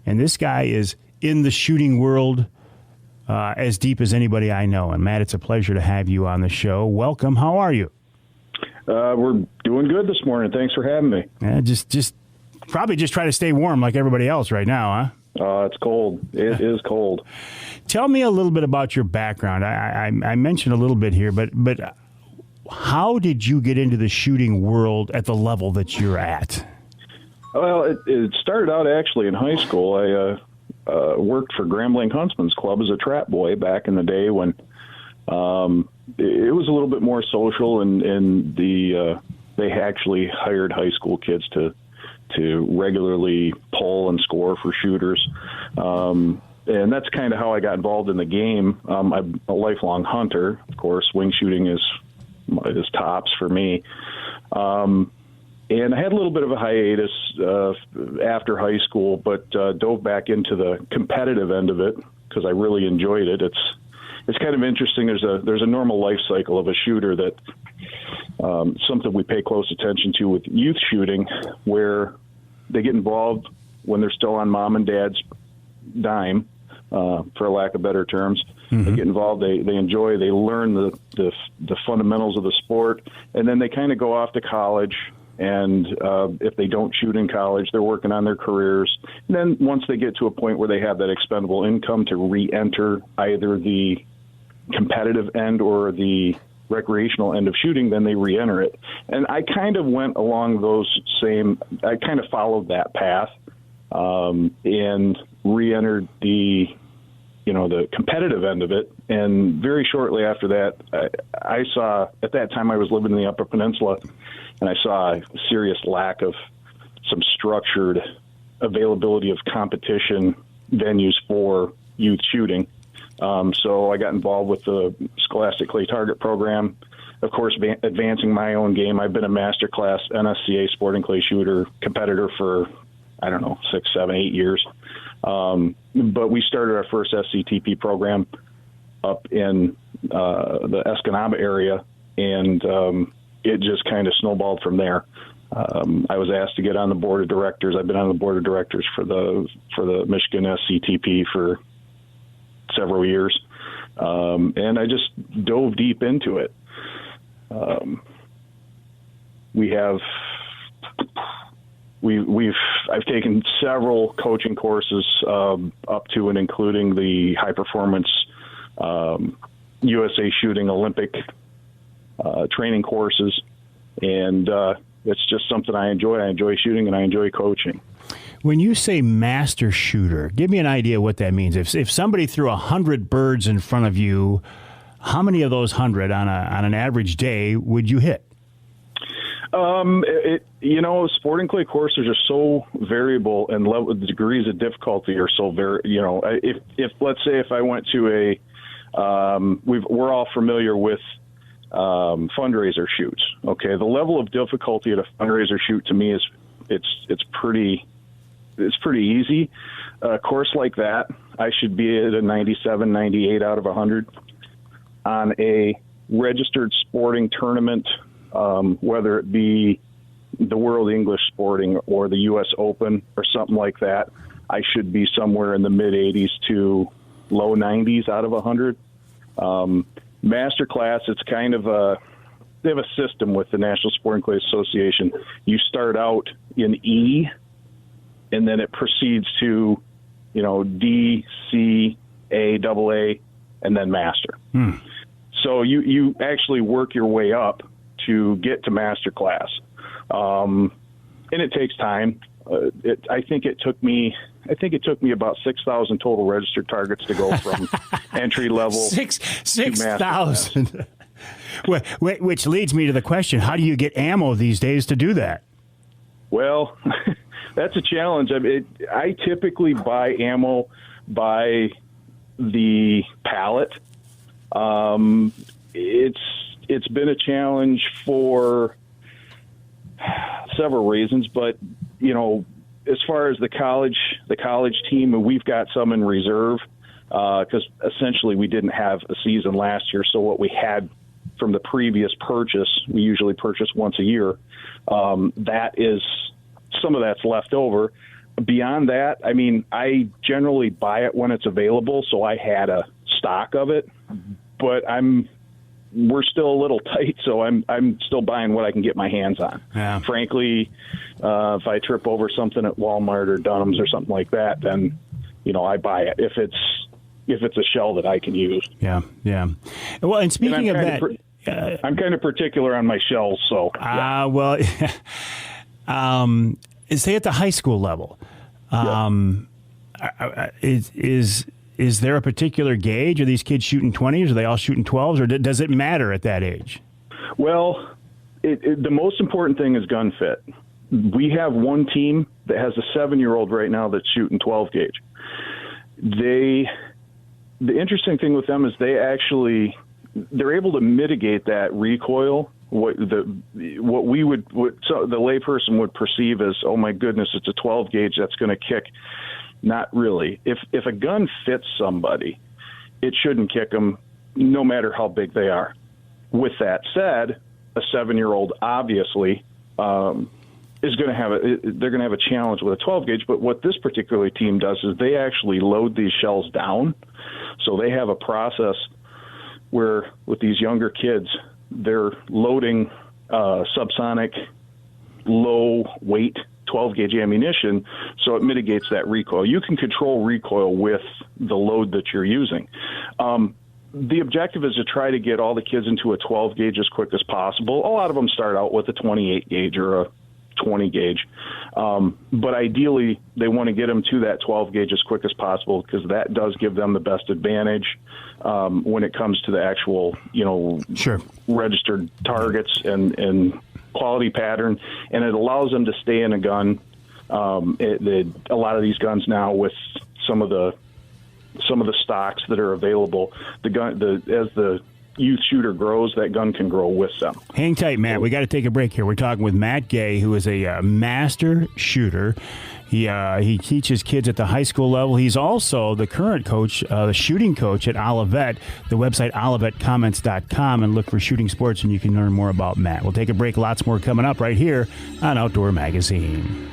And this guy is in the shooting world as deep as anybody I know. And, Matt, it's a pleasure to have you on the show. Welcome. How are you? We're doing good this morning. Thanks for having me. Just probably just try to stay warm like everybody else right now, huh? It's cold. It is cold. Tell me a little bit about your background. I mentioned a little bit here, but how did you get into the shooting world at the level that you're at? Well, it started out actually in high school. I worked for Grambling Huntsman's Club as a trap boy back in the day when it was a little bit more social, and they actually hired high school kids to regularly pull and score for shooters. And that's kind of how I got involved in the game. I'm a lifelong hunter. Of course, wing shooting is tops for me. And I had a little bit of a hiatus after high school, but dove back into the competitive end of it because I really enjoyed it. It's kind of interesting. There's a normal life cycle of a shooter that something we pay close attention to with youth shooting, where they get involved when they're still on mom and dad's dime, for lack of better terms. Mm-hmm. They get involved, they enjoy, they learn the fundamentals of the sport, and then they kind of go off to college. And if they don't shoot in college, they're working on their careers. And then once they get to a point where they have that expendable income to re-enter either the competitive end or the recreational end of shooting, then they re-enter it. And I kind of went along I kind of followed that path, and re-entered the competitive end of it. And very shortly after that, I saw, at that time I was living in the Upper Peninsula, and I saw a serious lack of some structured availability of competition venues for youth shooting. So I got involved with the Scholastic Clay Target Program, of course, advancing my own game. I've been a master class NSCA sporting clay shooter competitor for, 6, 7, 8 years. But we started our first SCTP program up in the Escanaba area, and it just kind of snowballed from there. I was asked to get on the board of directors. I've been on the board of directors for the Michigan SCTP for several years, and I just dove deep into it. I've taken several coaching courses up to and including the high performance USA Shooting Olympic training courses, and it's just something I enjoy. I enjoy shooting and I enjoy coaching. When you say master shooter, give me an idea what that means. If somebody threw 100 birds in front of you, how many of those 100 on an average day would you hit? Sporting clay courses are so variable, and the degrees of difficulty are so very. If let's say if I went to we're all familiar with fundraiser shoots. Okay, the level of difficulty at a fundraiser shoot to me is it's pretty easy. A course like that, I should be at a 97, 98 out of 100. On a registered sporting tournament, whether it be the World English Sporting or the U.S. Open or something like that, I should be somewhere in the mid-80s to low 90s out of 100. Master class, it's kind of they have a system with the National Sporting Clay Association. You start out in E, and then it proceeds to, D, C, A, AA, and then master. So you actually work your way up to get to master class. And it takes time. I think it took me about 6,000 total registered targets to go from entry level 6,000. Which leads me to the question: how do you get ammo these days to do that? Well, that's a challenge. I typically buy ammo by the pallet. It's been a challenge for several reasons, but as far as the college team, we've got some in reserve because essentially we didn't have a season last year. So what we had from the previous purchase, we usually purchase once a year. That is, some of that's left over. Beyond that, I generally buy it when it's available. So I had a stock of it, but we're still a little tight, so I'm still buying what I can get my hands on. Yeah. Frankly, if I trip over something at Walmart or Dunham's or something like that, then I buy it if it's a shell that I can use. Yeah. Well, and speaking of that, I'm kind of particular on my shells, so. Say at the high school level, is there a particular gauge? Are these kids shooting 20s? Are they all shooting 12s? Or does it matter at that age? Well, the most important thing is gun fit. We have one team that has a 7-year-old right now that's shooting 12 gauge. The interesting thing with them is they're able to mitigate that recoil. What the layperson would perceive as, oh my goodness, it's a 12 gauge that's going to kick. Not really. If a gun fits somebody, it shouldn't kick them, no matter how big they are. With that said, a 7-year-old obviously is going to have they're going to have a challenge with a 12 gauge. But what this particular team does is they actually load these shells down, so they have a process where with these younger kids, they're loading subsonic, low weight 12 gauge ammunition, so it mitigates that recoil. You can control recoil with the load that you're using. the objective is to try to get all the kids into a 12 gauge as quick as possible. A lot of them start out with a 28 gauge or a 20 gauge. But ideally, they want to get them to that 12 gauge as quick as possible, because that does give them the best advantage when it comes to the actual, registered targets and quality pattern. And it allows them to stay in a gun. A lot of these guns now, with some of the stocks that are available, as the youth shooter grows, that gun can grow with them. Hang tight, Matt. We got to take a break here. We're talking with Matt Gay, who is a master shooter. He teaches kids at the high school level. He's also the current coach, the shooting coach at Olivet. The website olivetcomments.com, and look for shooting sports, and you can learn more about Matt. We'll take a break. Lots more coming up right here on Outdoor Magazine.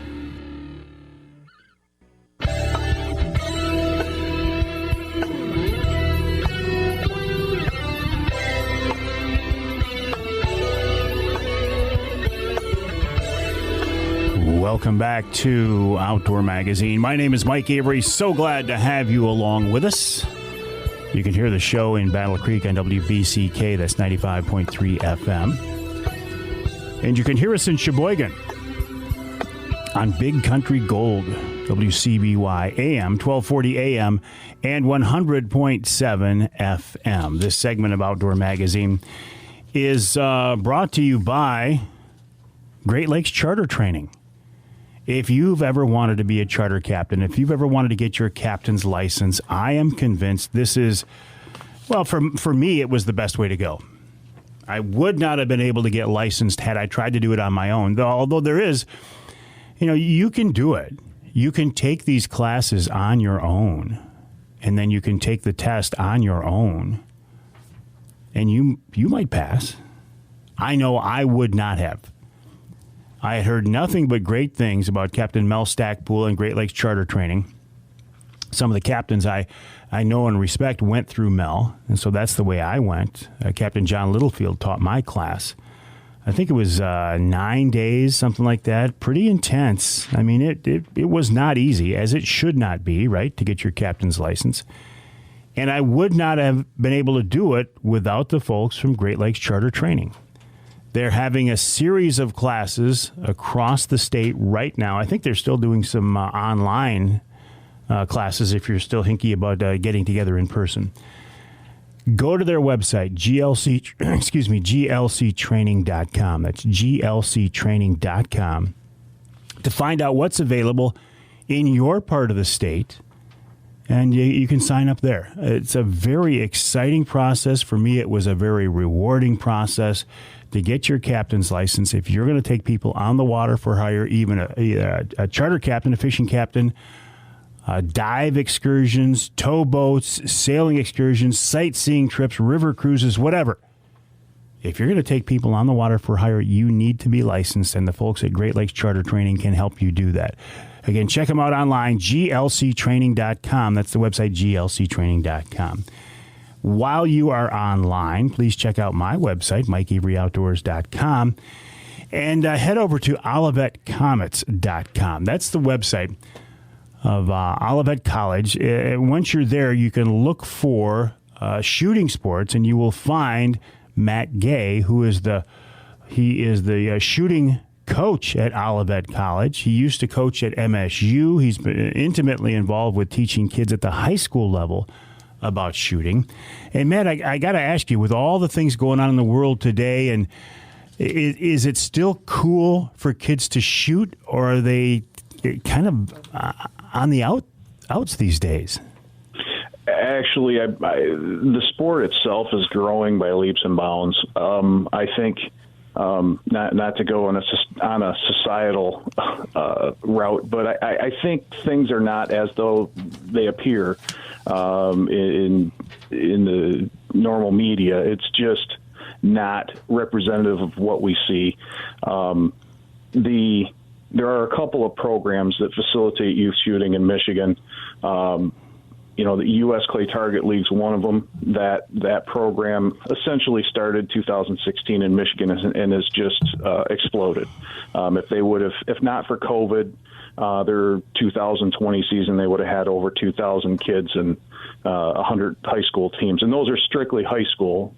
Welcome back to Outdoor Magazine. My name is Mike Avery. So glad to have you along with us. You can hear the show in Battle Creek on WBCK. That's 95.3 FM. And you can hear us in Sheboygan on Big Country Gold, WCBY AM, 1240 AM, and 100.7 FM. This segment of Outdoor Magazine is brought to you by Great Lakes Charter Training. If you've ever wanted to be a charter captain, if you've ever wanted to get your captain's license, I am convinced this is, well, for me, it was the best way to go. I would not have been able to get licensed had I tried to do it on my own, although there is, you can do it. You can take these classes on your own, and then you can take the test on your own, and you might pass. I know I would not have. I had heard nothing but great things about Captain Mel Stackpool and Great Lakes Charter Training. Some of the captains I know and respect went through Mel, and so that's the way I went. Captain John Littlefield taught my class. I think it was 9 days, something like that. Pretty intense. I mean, it was not easy, as it should not be, right, to get your captain's license. And I would not have been able to do it without the folks from Great Lakes Charter Training. They're having a series of classes across the state right now. I think they're still doing some online classes if you're still hinky about getting together in person. Go to their website, glctraining.com. That's glctraining.com to find out what's available in your part of the state, and you can sign up there. It's a very exciting process. For me, it was a very rewarding process to get your captain's license. If you're going to take people on the water for hire, even a charter captain, a fishing captain, dive excursions, towboats, sailing excursions, sightseeing trips, river cruises, whatever. If you're going to take people on the water for hire, you need to be licensed, and the folks at Great Lakes Charter Training can help you do that. Again, check them out online, glctraining.com. That's the website, glctraining.com. While you are online, please check out my website, MikeAveryOutdoors.com, and head over to OlivetCommets.com. That's the website of Olivet College. Once you're there, you can look for shooting sports, and you will find Matt Gay, who is the shooting coach at Olivet College. He used to coach at MSU. He's been intimately involved with teaching kids at the high school level about shooting. And Matt, I got to ask you, with all the things going on in the world today, and is it still cool for kids to shoot, or are they kind of on the outs these days? Actually, the sport itself is growing by leaps and bounds. I think not to go on a societal route, but I think things are not as though they appear in the normal media. It's just not representative of what we see. There are a couple of programs that facilitate youth shooting in Michigan. The U.S. Clay Target League's one of them. That program essentially started 2016 in Michigan and has just exploded. If not for COVID, their 2020 season, they would have had over 2,000 kids, and 100 high school teams, and those are strictly high school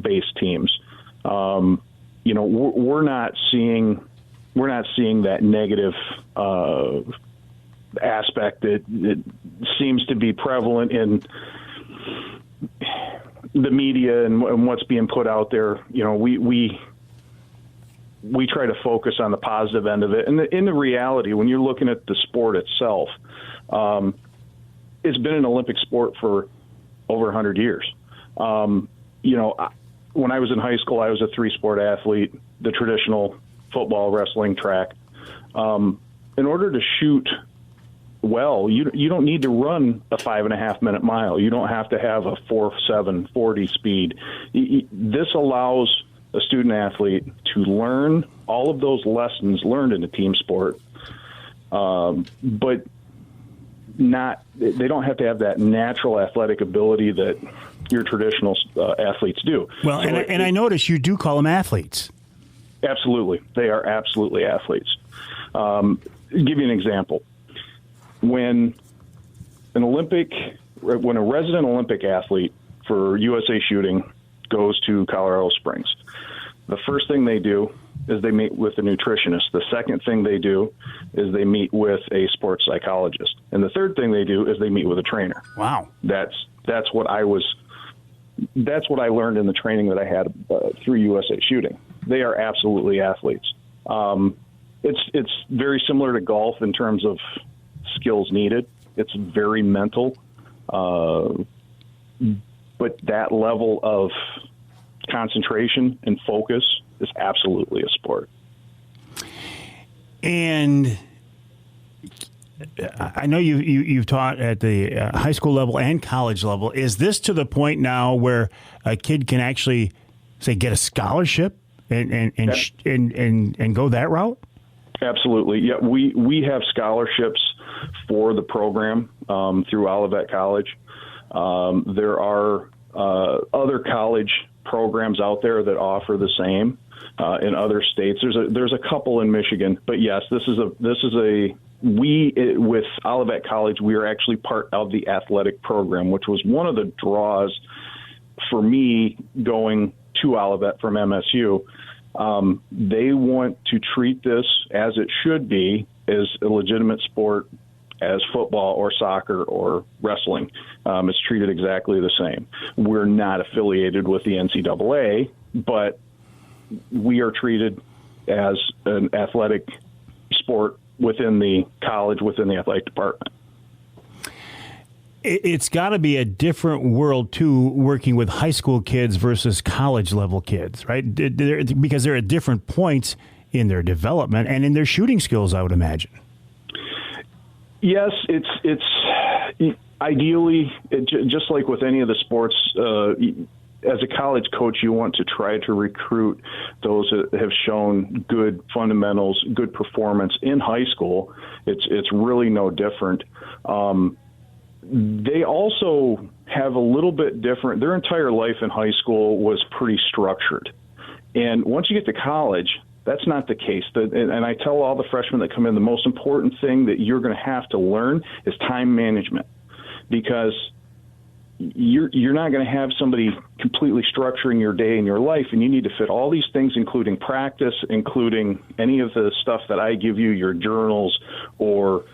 based teams. We're not seeing that negative aspect that seems to be prevalent in the media and what's being put out there. We try to focus on the positive end of it. And in the reality, when you're looking at the sport itself, it's been an Olympic sport for over 100 years. When I was in high school, I was a 3-sport athlete, the traditional football, wrestling, track. In order to shoot well, you don't need to run a 5.5-minute mile. You don't have to have a 4.7 40 speed. This allows a student athlete to learn all of those lessons learned in a team sport, but they don't have to have that natural athletic ability that your traditional athletes do. Well, and I notice you do call them athletes. Absolutely. They are absolutely athletes. Give you an example. When a resident Olympic athlete for USA Shooting goes to Colorado Springs, the first thing they do is they meet with a nutritionist. The second thing they do is they meet with a sports psychologist. And the third thing they do is they meet with a trainer. Wow. That's what I learned in the training that I had through USA Shooting. They are absolutely athletes. It's very similar to golf in terms of skills needed. It's very mental. But that level of concentration and focus is absolutely a sport. And I know you've taught at the high school level and college level. Is this to the point now where a kid can actually, say, get a scholarship and go that route? Absolutely. Yeah, we have scholarships for the program through Olivet College. There are other college programs out there that offer the same in other states. There's a couple in Michigan, but yes, with Olivet College, we are actually part of the athletic program, which was one of the draws for me going to Olivet from MSU. They want to treat this as it should be, as a legitimate sport, as football or soccer or wrestling. It's treated exactly the same. We're not affiliated with the NCAA, but we are treated as an athletic sport within the college, within the athletic department. It's got to be a different world, too, working with high school kids versus college-level kids, right? Because they're at different points in their development and in their shooting skills, I would imagine. Yes, it's ideally, just like with any of the sports, as a college coach, you want to try to recruit those that have shown good fundamentals, good performance in high school. It's really no different. They also have a little bit different. Their entire life in high school was pretty structured. And once you get to college, that's not the case. And I tell all the freshmen that come in, the most important thing that you're going to have to learn is time management, because you're not going to have somebody completely structuring your day and your life, and you need to fit all these things, including practice, including any of the stuff that I give you, your journals or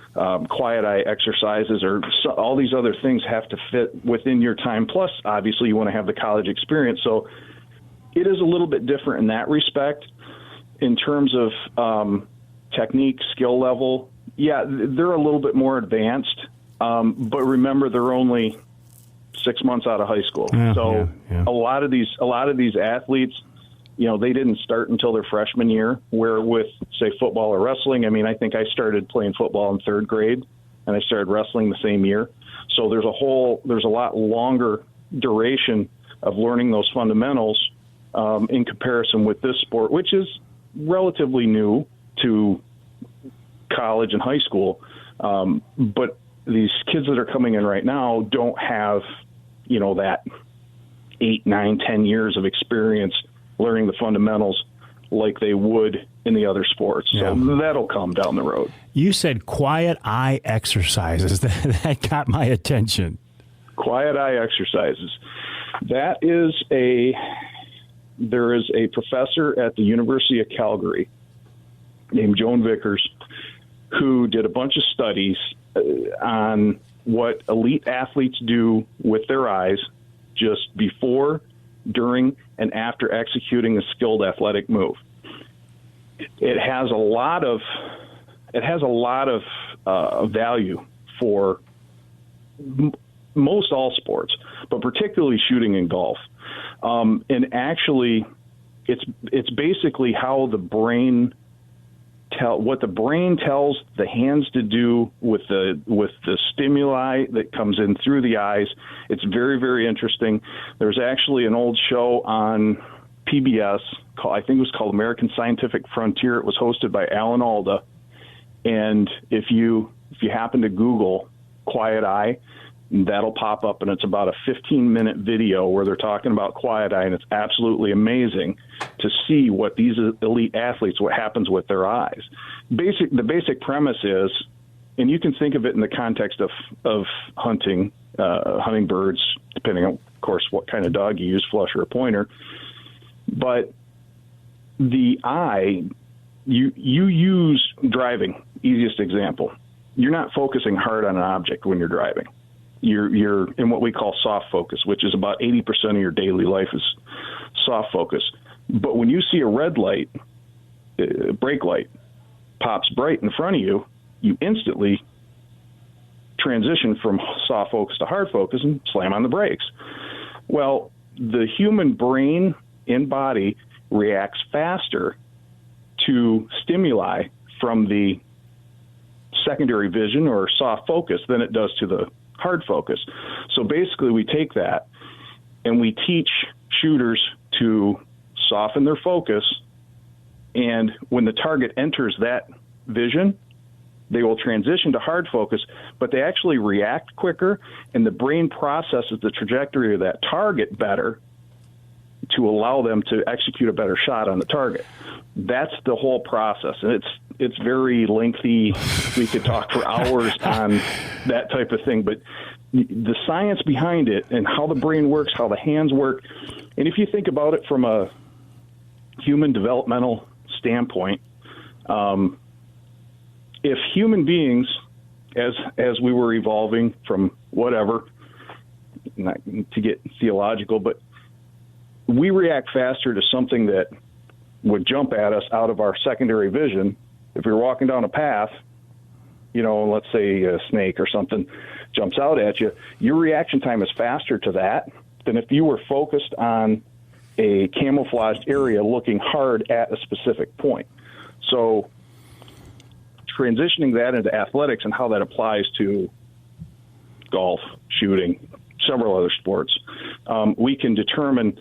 quiet eye exercises, or all these other things have to fit within your time. Plus, obviously, you want to have the college experience. So it is a little bit different in that respect. In terms of technique, skill level, yeah, they're a little bit more advanced. But remember, they're only 6 months out of high school. Yeah. A lot of these athletes, they didn't start until their freshman year, where with, say, football or wrestling, I think I started playing football in third grade and I started wrestling the same year. So there's a lot longer duration of learning those fundamentals in comparison with this sport, which is relatively new to college and high school. But these kids that are coming in right now don't have, that 8, 9, 10 years of experience learning the fundamentals like they would in the other sports. So that'll come down the road. You said quiet eye exercises. That got my attention. quiet eye exercises. There is a professor at the University of Calgary named Joan Vickers who did a bunch of studies on what elite athletes do with their eyes just before, during, and after executing a skilled athletic move. It has a lot of value for most all sports, but particularly shooting and golf. And actually, it's basically how the brain what the brain tells the hands to do with the stimuli that comes in through the eyes. It's very, very interesting. There's actually an old show on PBS I think it was called American Scientific Frontier. It was hosted by Alan Alda. And if you happen to Google quiet eye, that'll pop up, and it's about a 15-minute video where they're talking about quiet eye, and it's absolutely amazing to see what these elite athletes, what happens with their eyes. The basic premise is, and you can think of it in the context of hunting birds, depending on, of course, what kind of dog you use, flush or a pointer. But the eye, you use driving, easiest example. You're not focusing hard on an object when you're driving. You're in what we call soft focus, which is about 80% of your daily life is soft focus. But when you see a red light, brake light, pops bright in front of you, you instantly transition from soft focus to hard focus and slam on the brakes. Well, the human brain and body reacts faster to stimuli from the secondary vision or soft focus than it does to the hard focus. So basically we take that and we teach shooters to soften their focus, and when the target enters that vision, they will transition to hard focus, but they actually react quicker, and the brain processes the trajectory of that target better to allow them to execute a better shot on the target. That's the whole process, and it's very lengthy. We could talk for hours on that type of thing, but the science behind it and how the brain works, how the hands work, and if you think about it from a human developmental standpoint, if human beings, as we were evolving from whatever, not to get theological, but we react faster to something that would jump at us out of our secondary vision. If you're walking down a path, let's say a snake or something jumps out at you, your reaction time is faster to that than if you were focused on a camouflaged area looking hard at a specific point. So transitioning that into athletics and how that applies to golf, shooting, several other sports, we can determine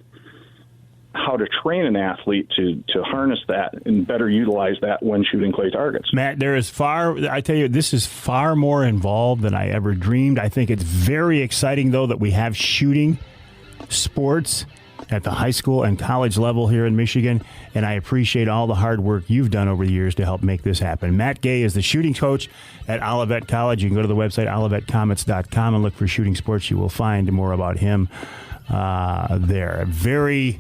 how to train an athlete to harness that and better utilize that when shooting clay targets. Matt, I tell you, this is far more involved than I ever dreamed. I think it's very exciting, though, that we have shooting sports at the high school and college level here in Michigan, and I appreciate all the hard work you've done over the years to help make this happen. Matt Gay is the shooting coach at Olivet College. You can go to the website, olivetcomets.com, and look for shooting sports. You will find more about him there. Very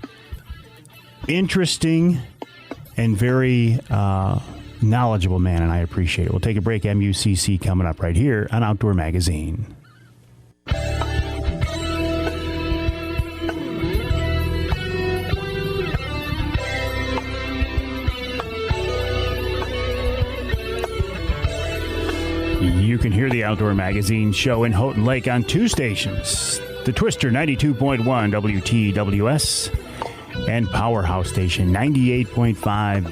interesting and very knowledgeable man, and I appreciate it. We'll take a break. MUCC coming up right here on Outdoor Magazine. You can hear the Outdoor Magazine show in Houghton Lake on two stations, the Twister 92.1 WTWS and Powerhouse Station 98.5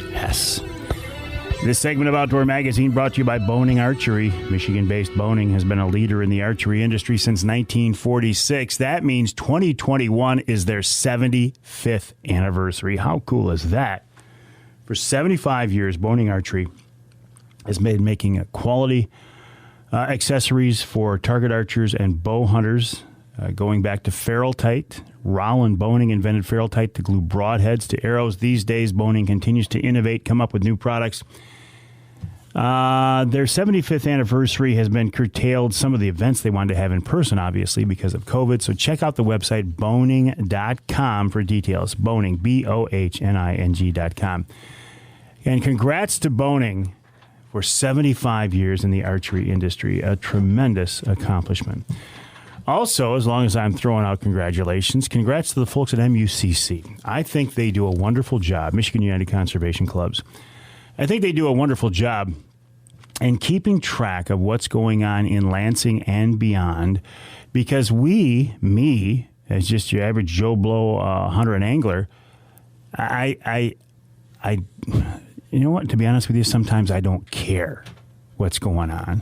WUPS. This segment of Outdoor Magazine brought to you by Boning Archery. Michigan-based Boning has been a leader in the archery industry since 1946. That means 2021 is their 75th anniversary. How cool is that? For 75 years, Boning Archery has been making quality accessories for target archers and bow hunters, going back to Ferrule-Tite. Rowland Boning invented Ferrule-Tite to glue broadheads to arrows. These days, Boning continues to innovate, come up with new products. Their 75th anniversary has been curtailed. Some of the events they wanted to have in person, obviously, because of COVID. So check out the website, bohning.com, for details. Bohning, BOHNING.com. And congrats to Bohning for 75 years in the archery industry. A tremendous accomplishment. Also, as long as I'm throwing out congratulations, congrats to the folks at MUCC. I think they do a wonderful job, Michigan United Conservation Clubs. I think they do a wonderful job in keeping track of what's going on in Lansing and beyond, because me, as just your average Joe Blow hunter and angler, I, you know what, to be honest with you, sometimes I don't care what's going on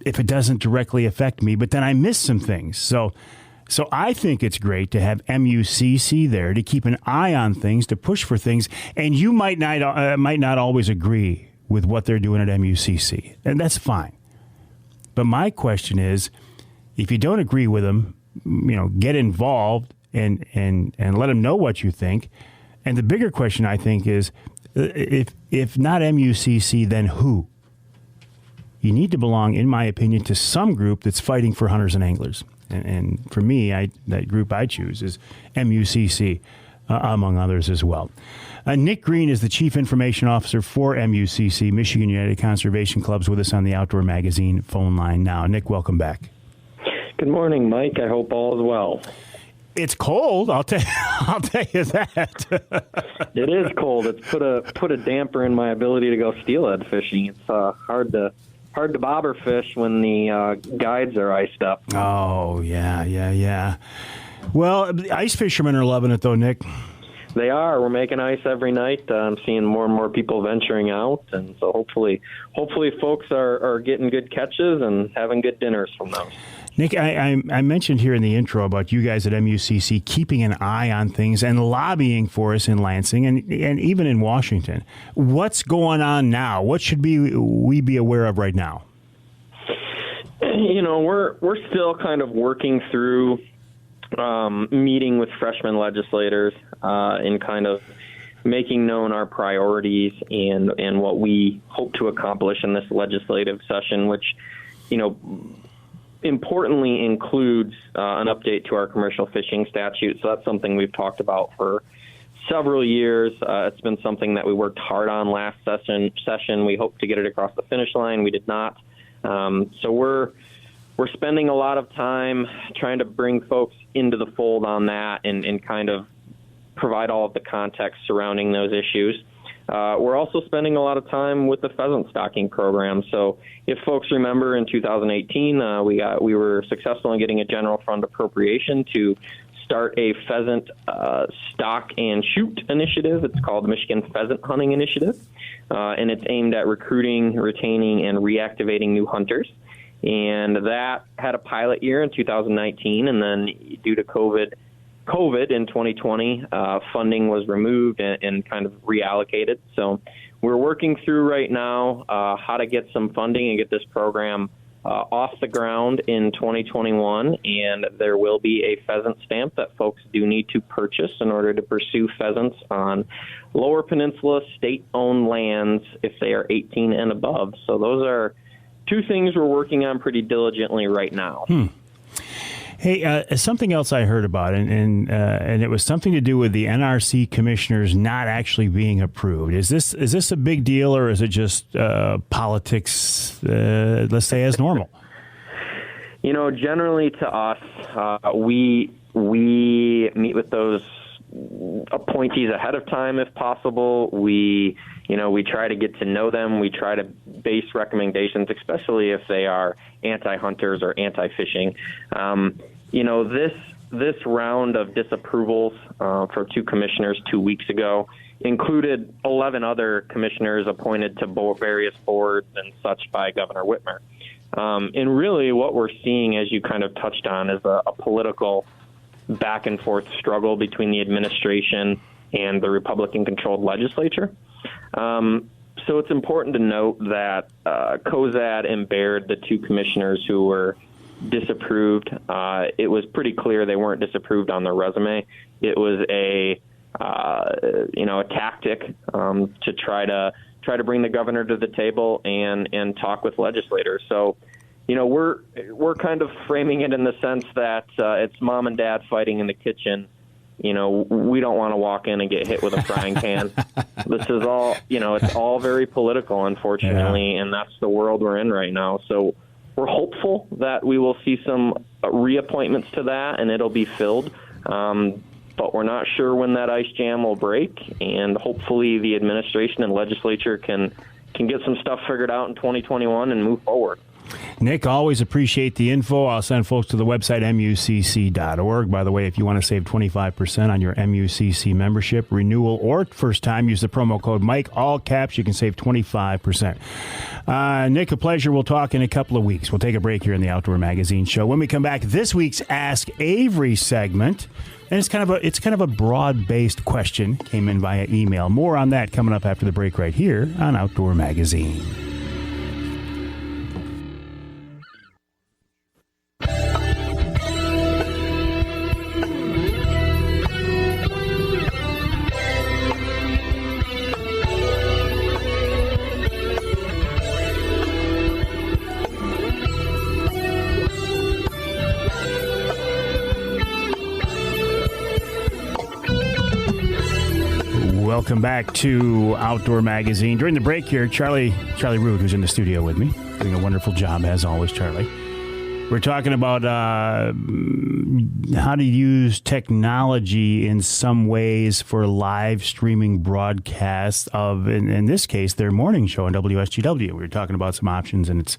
if it doesn't directly affect me, but then I miss some things. So I think it's great to have MUCC there to keep an eye on things, to push for things, and you might not always agree with what they're doing at MUCC, and that's fine. But my question is, if you don't agree with them, get involved and let them know what you think. And the bigger question, I think, is if not MUCC, then who? You need to belong, in my opinion, to some group that's fighting for hunters and anglers. And for me, that group I choose is MUCC, among others as well. Nick Green is the Chief Information Officer for MUCC, Michigan United Conservation Clubs, with us on the Outdoor Magazine phone line now. Nick, welcome back. Good morning, Mike. I hope all is well. It's cold. I'll tell you that. It is cold. It's put a damper in my ability to go steelhead fishing. It's hard to bobber fish when the guides are iced up. Oh, yeah. Well, the ice fishermen are loving it, though, Nick. They are. We're making ice every night. I'm seeing more and more people venturing out, and so hopefully folks are getting good catches and having good dinners from those. Nick, I mentioned here in the intro about you guys at MUCC keeping an eye on things and lobbying for us in Lansing and even in Washington. What's going on now? What should we be aware of right now? We're still kind of working through meeting with freshman legislators and kind of making known our priorities and what we hope to accomplish in this legislative session, which, importantly includes an update to our commercial fishing statute. So that's something we've talked about for several years. It's been something that we worked hard on last session. We hoped to get it across the finish line. We did not. So we're spending a lot of time trying to bring folks into the fold on that and kind of provide all of the context surrounding those issues. We're also spending a lot of time with the pheasant stocking program. So if folks remember, in 2018, we were successful in getting a general fund appropriation to start a pheasant stock and shoot initiative. It's called the Michigan Pheasant Hunting Initiative, and it's aimed at recruiting, retaining, and reactivating new hunters. And that had a pilot year in 2019, and then due to COVID in 2020, funding was removed and kind of reallocated. So we're working through right now how to get some funding and get this program off the ground in 2021. And there will be a pheasant stamp that folks do need to purchase in order to pursue pheasants on Lower Peninsula state-owned lands if they are 18 and above. So those are two things we're working on pretty diligently right now. Hey, something else I heard about, and it was something to do with the NRC commissioners not actually being approved. Is this a big deal, or is it just politics, let's say, as normal? Generally to us, we meet with those appointees ahead of time if possible. We try to get to know them. We try to base recommendations, especially if they are anti-hunters or anti-fishing. This round of disapprovals for two commissioners 2 weeks ago included 11 other commissioners appointed to various boards and such by Governor Whitmer. And really what we're seeing, as you kind of touched on, is a political back and forth struggle between the administration and the Republican-controlled legislature. So it's important to note that Kozad and Baird, the two commissioners who were disapproved, it was pretty clear they weren't disapproved on their resume. It was a tactic to try to try to bring the governor to the table and talk with legislators. So, we're kind of framing it in the sense that it's mom and dad fighting in the kitchen. We don't want to walk in and get hit with a frying pan. This is all, it's all very political, unfortunately, and that's the world we're in right now. So we're hopeful that we will see some reappointments to that, and it'll be filled. But we're not sure when that ice jam will break, and hopefully the administration and legislature can get some stuff figured out in 2021 and move forward. Nick, always appreciate the info. I'll send folks to the website, MUCC.org. By the way, if you want to save 25% on your MUCC membership, renewal, or first time, use the promo code Mike, all caps. You can save 25%. Nick, a pleasure. We'll talk in a couple of weeks. We'll take a break here in the Outdoor Magazine Show. When we come back, this week's Ask Avery segment. And it's kind of a broad-based question, came in via email. More on that coming up after the break right here on Outdoor Magazine. Welcome back to Outdoor Magazine. During the break here, Charlie Root, who's in the studio with me, doing a wonderful job as always, Charlie. We're talking about how to use technology in some ways for live streaming broadcasts of, in this case, their morning show on WSGW. We were talking about some options, and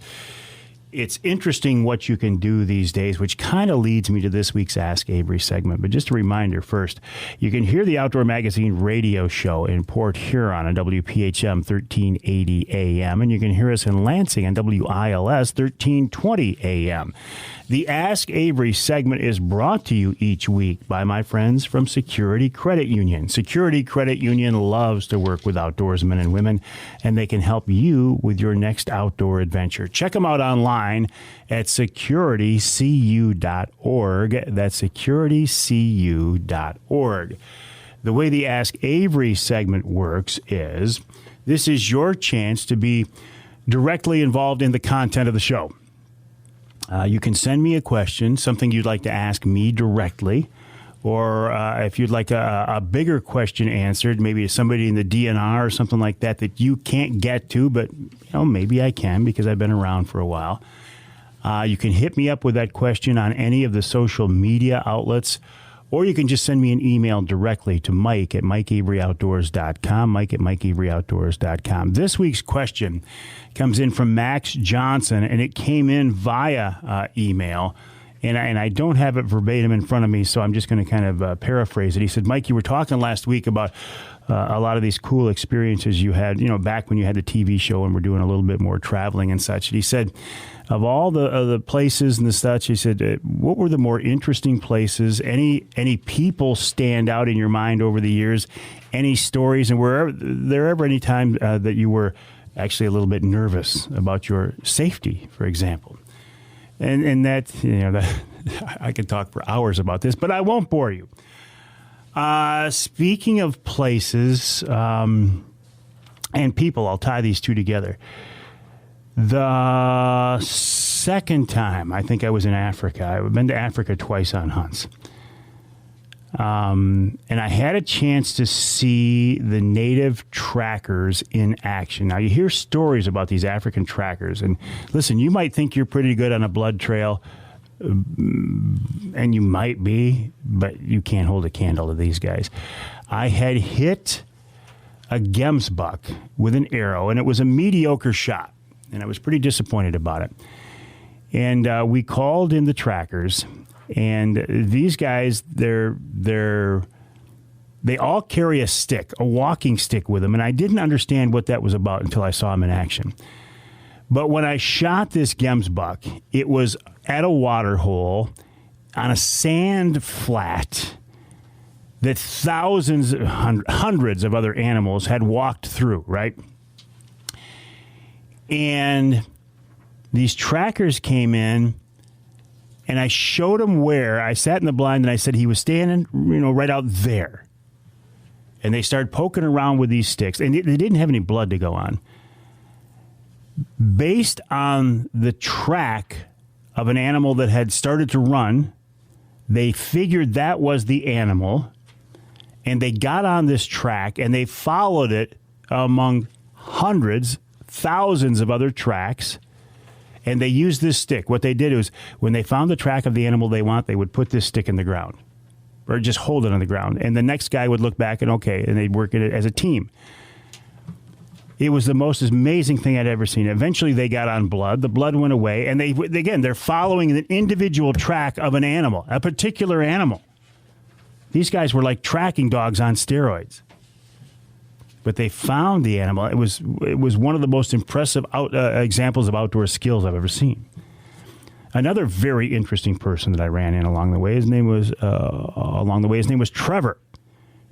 it's interesting what you can do these days, which kind of leads me to this week's Ask Avery segment. But just a reminder first, you can hear the Outdoor Magazine radio show in Port Huron on WPHM 1380 AM, and you can hear us in Lansing on WILS 1320 AM. The Ask Avery segment is brought to you each week by my friends from Security Credit Union. Security Credit Union loves to work with outdoorsmen and women, and they can help you with your next outdoor adventure. Check them out online at securitycu.org. That's securitycu.org. The way the Ask Avery segment works is this is your chance to be directly involved in the content of the show. You can send me a question, something you'd like to ask me directly, or if you'd like a bigger question answered, maybe somebody in the DNR or something like that you can't get to, but maybe I can because I've been around for a while. You can hit me up with that question on any of the social media outlets, or you can just send me an email directly to Mike at MikeAveryOutdoors.com, Mike at MikeAveryOutdoors.com. This week's question comes in from Max Johnson, and it came in via email, and I don't have it verbatim in front of me, so I'm just going to kind of paraphrase it. He said, Mike, you were talking last week about a lot of these cool experiences you had, back when you had the TV show and were doing a little bit more traveling and such. And he said, of all the places and the such, he said, what were the more interesting places? Any people stand out in your mind over the years? Any stories? And were there ever any time that you were actually a little bit nervous about your safety, for example? And that, that I could talk for hours about this, but I won't bore you. Speaking of places and people, I'll tie these two together. The second time I think I was in Africa, I've been to Africa twice on hunts. And I had a chance to see the native trackers in action. Now, you hear stories about these African trackers, and listen, you might think you're pretty good on a blood trail, and you might be, but you can't hold a candle to these guys. I had hit a gemsbuck with an arrow, and it was a mediocre shot, and I was pretty disappointed about it. And we called in the trackers, and these guys, they all carry a stick, a walking stick with them, and I didn't understand what that was about until I saw them in action. But when I shot this gemsbuck, it was at a water hole on a sand flat that thousands, hundreds of other animals had walked through, right? And these trackers came in, and I showed them where. I sat in the blind, and I said he was standing, right out there. and they started poking around with these sticks, and they didn't have any blood to go on. Based on the track of an animal that had started to run, they figured that was the animal, and they got on this track, and they followed it among hundreds, thousands of other tracks, and they used this stick. What they did was, when they found the track of the animal they want, they would put this stick in the ground, or just hold it on the ground, and the next guy would look back and and they'd work it as a team. It was the most amazing thing I'd ever seen. Eventually, they got on blood. The blood went away, and they're following an individual track of an animal, a particular animal. These guys were like tracking dogs on steroids. But they found the animal. It was one of the most impressive examples of outdoor skills I've ever seen. Another very interesting person that I ran in along the way. His name was Trevor.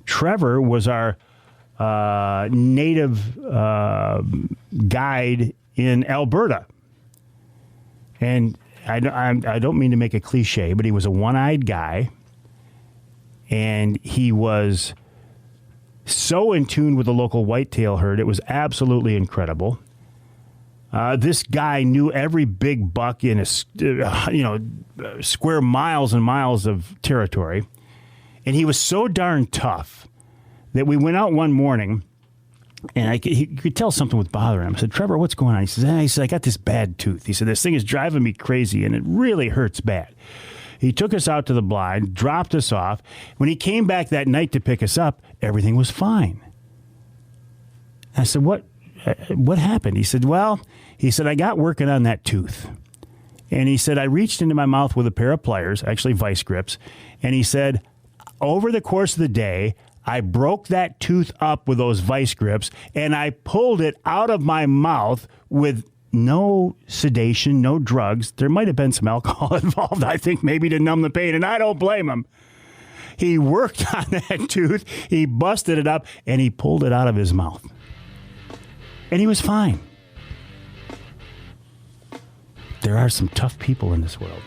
Trevor was our native guide in Alberta, and I don't mean to make a cliche, but he was a one-eyed guy, and he was so in tune with the local whitetail herd. It was absolutely incredible. This guy knew every big buck in square miles and miles of territory, and he was so darn tough that we went out one morning, and he could tell something was bothering him. I said, "Trevor, what's going on?" He said, "I got this bad tooth." He said, "This thing is driving me crazy, and it really hurts bad." He took us out to the blind, dropped us off. When he came back that night to pick us up, everything was fine. I said, what happened? He said, I got working on that tooth. And he said, I reached into my mouth with a pair of pliers, actually vice grips, and he said, over the course of the day, I broke that tooth up with those vice grips, and I pulled it out of my mouth with no sedation, no drugs. There might have been some alcohol involved, I think, maybe to numb the pain, and I don't blame him. He worked on that tooth, he busted it up, and he pulled it out of his mouth. And he was fine. There are some tough people in this world.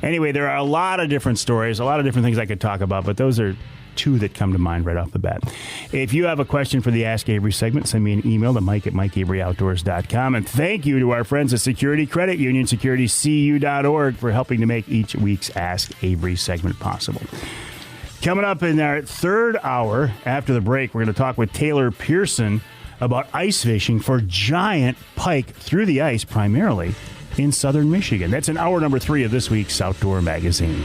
Anyway, there are a lot of different stories, a lot of different things I could talk about, but those are two that come to mind right off the bat. If you have a question for the Ask Avery segment, send me an email to mike@mikeaveryoutdoors.com. And thank you to our friends at Security Credit Union, securitycu.org, for helping to make each week's Ask Avery segment possible. Coming up in our third hour after the break, we're going to talk with Taylor Pierson about ice fishing for giant pike through the ice, primarily in southern Michigan. That's in hour number 3 of this week's Outdoor Magazine.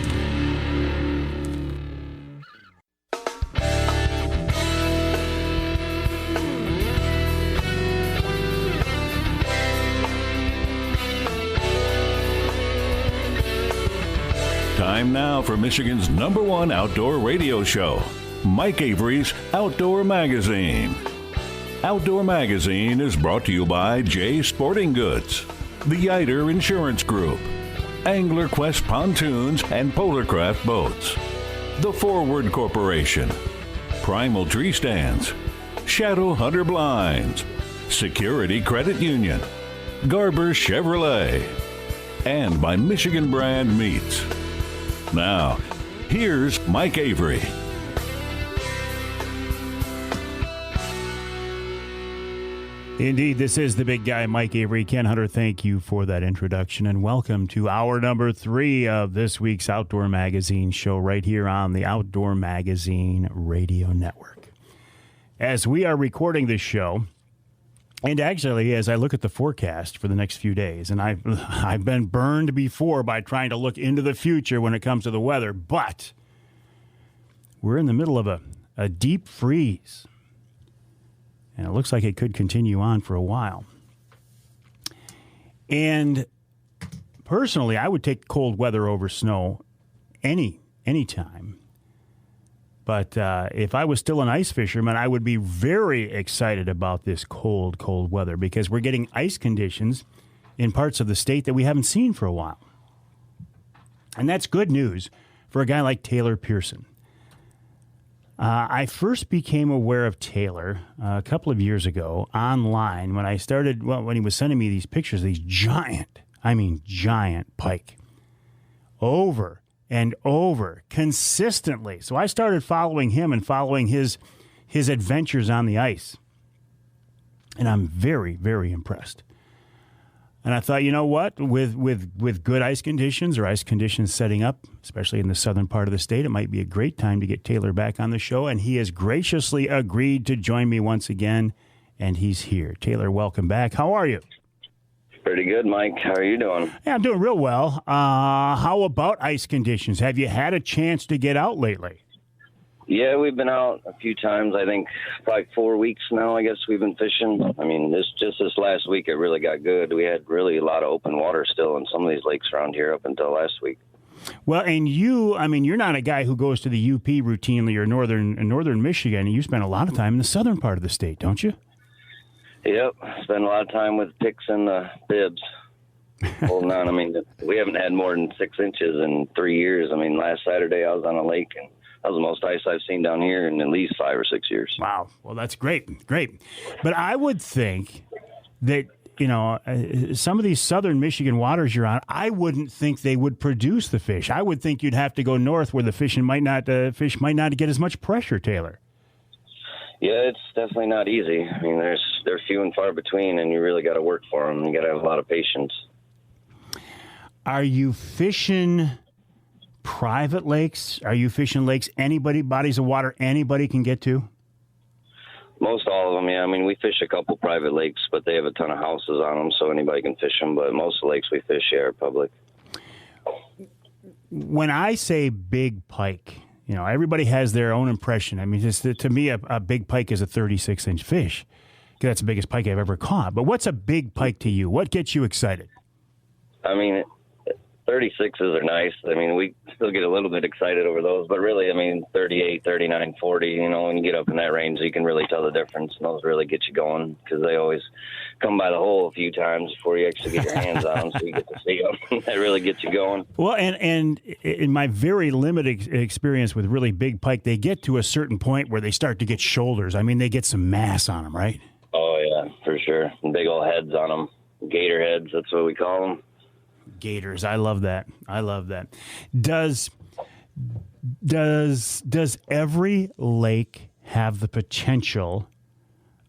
Time now for Michigan's #1 outdoor radio show, Mike Avery's Outdoor Magazine. Outdoor Magazine is brought to you by Jay Sporting Goods, the Ieuter Insurance Group, Angler Quest Pontoons and Polarcraft Boats, The Forward Corporation, Primal Tree Stands, Shadow Hunter Blinds, Security Credit Union, Garber Chevrolet, and by Michigan Brand Meats. Now, here's Mike Avery. Indeed, this is the big guy, Mike Avery. Ken Hunter, thank you for that introduction, and welcome to hour number 3 of this week's Outdoor Magazine show right here on the Outdoor Magazine Radio Network. As we are recording this show, and actually, as I look at the forecast for the next few days, and I've been burned before by trying to look into the future when it comes to the weather, but we're in the middle of a deep freeze, and it looks like it could continue on for a while. And personally, I would take cold weather over snow any time. But if I was still an ice fisherman, I would be very excited about this cold weather, because we're getting ice conditions in parts of the state that we haven't seen for a while. And that's good news for a guy like Taylor Pierson. I first became aware of Taylor a couple of years ago online when he was sending me these pictures of these giant pike over and over consistently. So I started following him and following his adventures on the ice. And I'm very, very impressed. And I thought, you know what? With good ice conditions or ice conditions setting up, especially in the southern part of the state, it might be a great time to get Taylor back on the show. And he has graciously agreed to join me once again. And he's here. Taylor, welcome back. How are you? Pretty good, Mike. How are you doing? Yeah, I'm doing real well. How about ice conditions? Have you had a chance to get out lately? Yeah, we've been out a few times. I think probably 4 weeks now, I guess we've been fishing. I mean, this last week, it really got good. We had really a lot of open water still in some of these lakes around here up until last week. Well, and you're not a guy who goes to the UP routinely or northern Michigan. You spend a lot of time in the southern part of the state, don't you? Yep, spend a lot of time with picks and bibs holding on. I mean, we haven't had more than 6 inches in 3 years. I mean, last Saturday I was on a lake, and that was the most ice I've seen down here in at least 5 or 6 years. Wow. Well, that's great. Great. But I would think that, some of these southern Michigan waters you're on, I wouldn't think they would produce the fish. I would think you'd have to go north where the fish might not get as much pressure, Taylor. Yeah, it's definitely not easy. I mean, they're few and far between, and you really got to work for them. You got to have a lot of patience. Are you fishing private lakes? Are you fishing lakes bodies of water anybody can get to? Most all of them, yeah. I mean, we fish a couple private lakes, but they have a ton of houses on them, so anybody can fish them. But most of the lakes we fish are public. When I say big pike, everybody has their own impression. I mean, to me, a big pike is a 36-inch fish. That's the biggest pike I've ever caught. But what's a big pike to you? What gets you excited? I mean, 36s are nice. I mean, we still get a little bit excited over those. But really, I mean, 38, 39, 40, when you get up in that range, you can really tell the difference. And those really get you going because they always come by the hole a few times before you actually get your hands on them, so you get to see them. That really gets you going. Well, and in my very limited experience with really big pike, they get to a certain point where they start to get shoulders. I mean, they get some mass on them, right? Oh, yeah, for sure. Big old heads on them. Gator heads, that's what we call them. Gators. I love that. Does every lake have the potential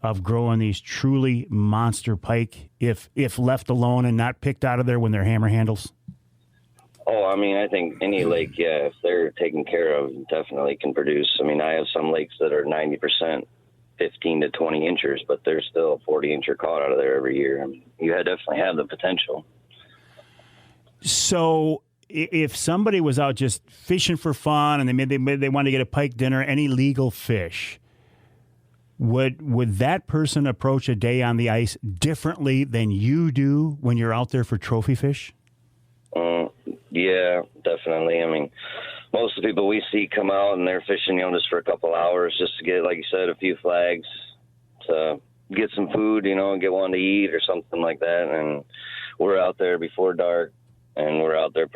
of growing these truly monster pike if left alone and not picked out of there when they're hammer handles? Oh, I mean, I think any lake, yeah, if they're taken care of, definitely can produce. I mean, I have some lakes that are 90%, 15 to 20 inches, but there's still a 40-incher caught out of there every year. I mean, you definitely have the potential. So if somebody was out just fishing for fun and they wanted to get a pike dinner, any legal fish, would that person approach a day on the ice differently than you do when you're out there for trophy fish? Yeah, definitely. I mean, most of the people we see come out and they're fishing, just for a couple hours just to get, like you said, a few flags to get some food, and get one to eat or something like that. And we're out there before dark. And we're out there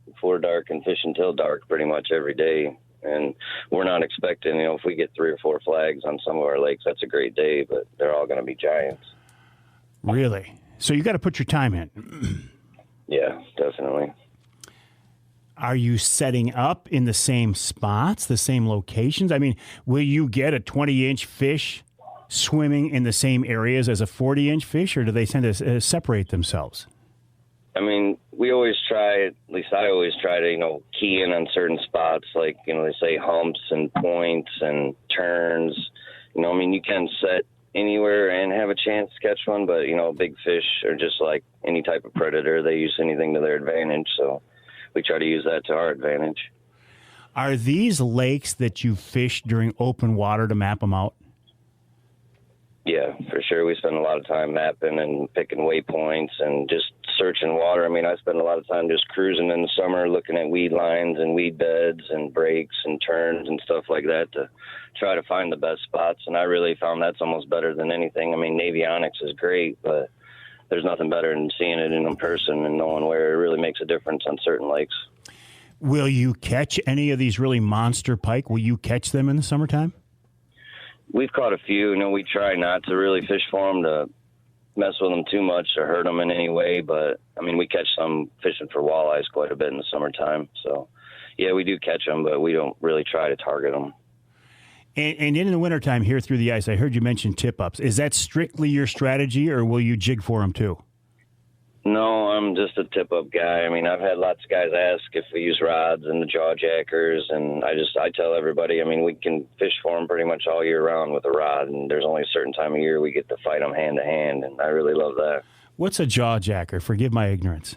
before dark and fish until dark pretty much every day. And we're not expecting, if we get 3 or 4 flags on some of our lakes, that's a great day, but they're all going to be giants. Really? So you got to put your time in. Yeah, definitely. Are you setting up in the same spots, the same locations? I mean, will you get a 20-inch fish swimming in the same areas as a 40-inch fish, or do they tend to separate themselves? I mean, we always try, at least I always try to, key in on certain spots, like, they say humps and points and turns. I mean, you can set anywhere and have a chance to catch one, but, big fish are just like any type of predator. They use anything to their advantage, so we try to use that to our advantage. Are these lakes that you fish during open water to map them out? Yeah, for sure. We spend a lot of time mapping and picking waypoints and just searching water. I mean, I spend a lot of time just cruising in the summer, looking at weed lines and weed beds and breaks and turns and stuff like that to try to find the best spots. And I really found that's almost better than anything. I mean, avionics is great, but there's nothing better than seeing it in person and knowing where it really makes a difference on certain lakes. Will you catch any of these really monster pike? Will you catch them in the summertime? We've caught a few. We try not to really fish for them to mess with them too much or hurt them in any way. But, I mean, we catch some fishing for walleyes quite a bit in the summertime. So yeah, we do catch them, but we don't really try to target them. And in the wintertime here through the ice, I heard you mention tip-ups. Is that strictly your strategy, or will you jig for them too? No, I'm just a tip-up guy. I mean, I've had lots of guys ask if we use rods and the jaw jackers, and I tell everybody, I mean, we can fish for them pretty much all year round with a rod, and there's only a certain time of year we get to fight them hand-to-hand, and I really love that. What's a jaw jacker? Forgive my ignorance.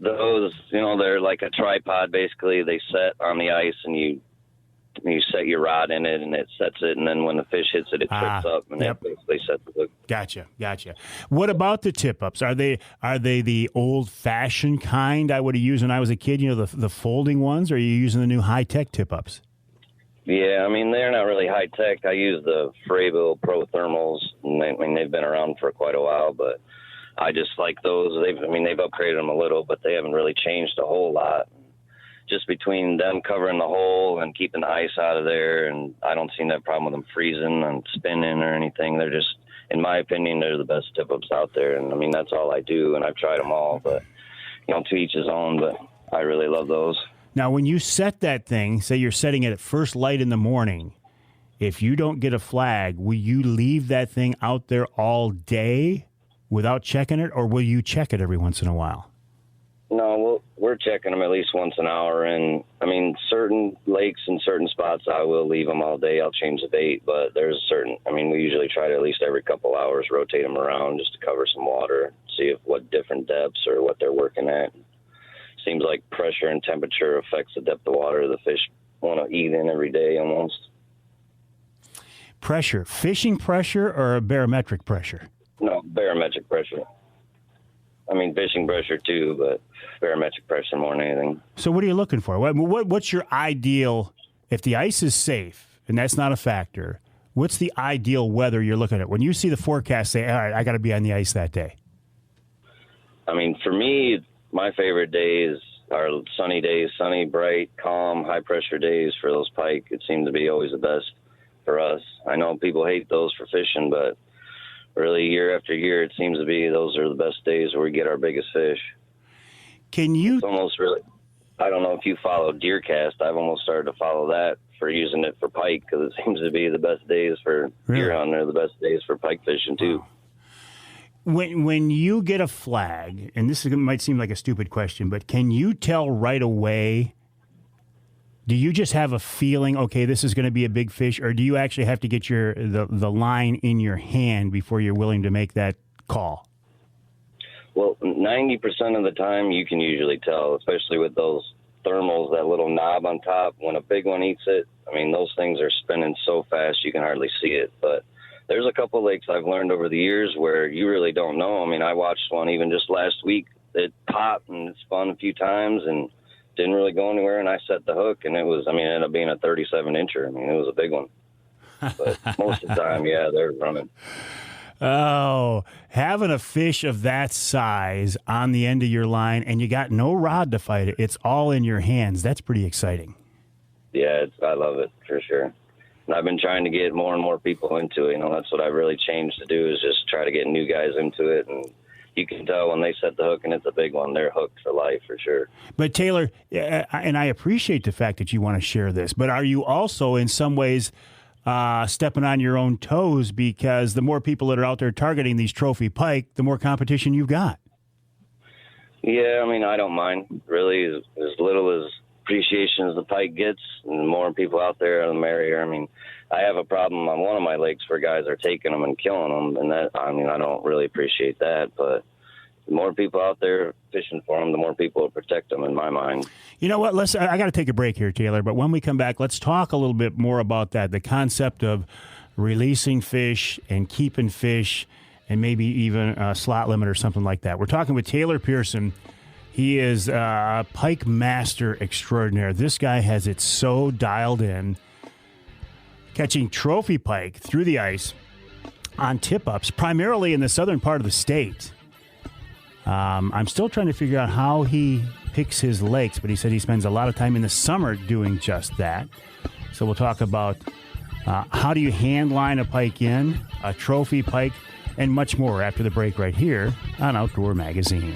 Those, they're like a tripod, basically. They set on the ice, and you set your rod in it, and it sets it, and then when the fish hits it, it trips up, and it basically sets the hook. Gotcha. What about the tip-ups? Are they the old-fashioned kind I would have used when I was a kid, the folding ones, or are you using the new high-tech tip-ups? Yeah, I mean, they're not really high-tech. I use the Frabill Pro Thermals, and they've been around for quite a while, but I just like those. They've upgraded them a little, but they haven't really changed a whole lot. Just between them covering the hole and keeping the ice out of there, and I don't see that problem with them freezing and spinning or anything. They're just, in my opinion, they're the best tip-ups out there, and I mean, that's all I do, and I've tried them all, but, to each his own, but I really love those. Now, when you set that thing, say you're setting it at first light in the morning, if you don't get a flag, will you leave that thing out there all day without checking it, or will you check it every once in a while? No, we're checking them at least once an hour, and I mean, certain lakes and certain spots, I will leave them all day. I'll change the bait, but we usually try to at least every couple hours rotate them around just to cover some water, see what different depths or what they're working at. Seems like pressure and temperature affects the depth of water the fish want to eat in every day almost. Pressure, fishing pressure or barometric pressure? No, barometric pressure. I mean, fishing pressure too, but barometric pressure more than anything. So what are you looking for? What's your ideal, if the ice is safe, and that's not a factor, what's the ideal weather you're looking at? When you see the forecast say, all right, I got to be on the ice that day. I mean, for me, my favorite days are sunny days, sunny, bright, calm, high-pressure days for those pike. It seems to be always the best for us. I know people hate those for fishing, but really, year after year, it seems to be those are the best days where we get our biggest fish. It's almost really, I don't know if you follow DeerCast. I've almost started to follow that for using it for pike because it seems to be the best days for deer hunting. They're the best days for pike fishing, too. When you get a flag, and this might seem like a stupid question, but can you tell right away? Do you just have a feeling, okay, this is going to be a big fish, or do you actually have to get the line in your hand before you're willing to make that call? Well, 90% of the time you can usually tell, especially with those thermals, that little knob on top. When a big one eats it, I mean, those things are spinning so fast you can hardly see it. But there's a couple lakes I've learned over the years where you really don't know. I mean, I watched one even just last week. It popped and it spun a few times and didn't really go anywhere, and I set the hook, and it ended up being a 37-incher. I mean, it was a big one. But most of the time, yeah, they're running. Oh, having a fish of that size on the end of your line, and you got no rod to fight it. It's all in your hands. That's pretty exciting. Yeah, I love it, for sure. And I've been trying to get more and more people into it. That's what I've really changed to do is just try to get new guys into it, and you can tell when they set the hook and it's a big one, they're hooked for life for sure. But Taylor, and I appreciate the fact that you want to share this, but are you also in some ways stepping on your own toes because the more people that are out there targeting these trophy pike, the more competition you've got? Yeah, I mean, I don't mind. Really, as little as appreciation as the pike gets, and the more people out there, the merrier. I mean, I have a problem on one of my lakes where guys are taking them and killing them, and that, I mean, I don't really appreciate that, but the more people out there fishing for them, the more people will protect them, in my mind. You know what? I got to take a break here, Taylor, but when we come back, let's talk a little bit more about that, the concept of releasing fish and keeping fish and maybe even a slot limit or something like that. We're talking with Taylor Pierson. He is a Pikemaster extraordinaire. This guy has it so dialed in, catching trophy pike through the ice on tip-ups, primarily in the southern part of the state. I'm still trying to figure out how he picks his lakes, but he said he spends a lot of time in the summer doing just that. So we'll talk about how do you hand line a pike in, a trophy pike, and much more after the break right here on Outdoor Magazine.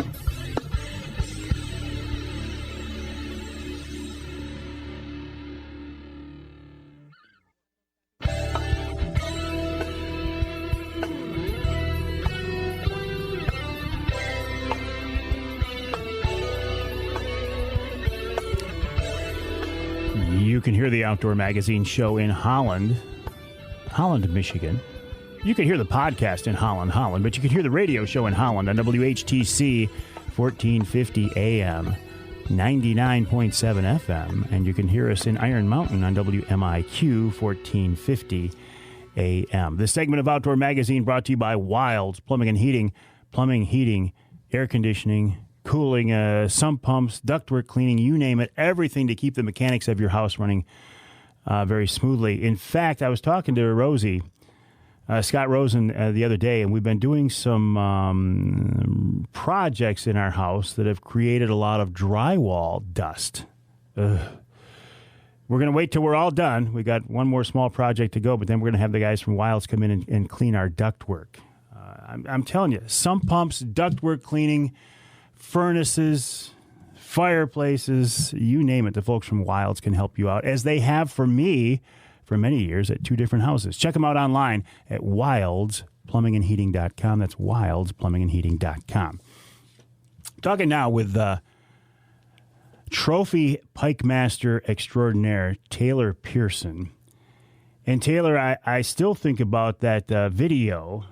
can hear the Outdoor Magazine show in Holland, Michigan. You can hear the podcast in Holland, but you can hear the radio show in Holland on WHTC 1450 AM, 99.7 FM, and you can hear us in Iron Mountain on WMIQ 1450 AM. This segment of Outdoor Magazine brought to you by Wilds Plumbing and Heating. Plumbing, heating, air conditioning, cooling, sump pumps, ductwork cleaning, you name it, everything to keep the mechanics of your house running very smoothly. In fact, I was talking to Rosie, Scott Rosen, the other day, and we've been doing some projects in our house that have created a lot of drywall dust. We're going to wait till we're all done. We got one more small project to go, but then we're going to have the guys from Wilds come in and clean our ductwork. I'm telling you, sump pumps, ductwork cleaning, furnaces, fireplaces, you name it, the folks from Wilds can help you out, as they have for me for many years at 2 different houses. Check them out online at wildsplumbingandheating.com. That's wildsplumbingandheating.com. Talking now with trophy Pikemaster extraordinaire Taylor Pierson. And Taylor, I still think about that video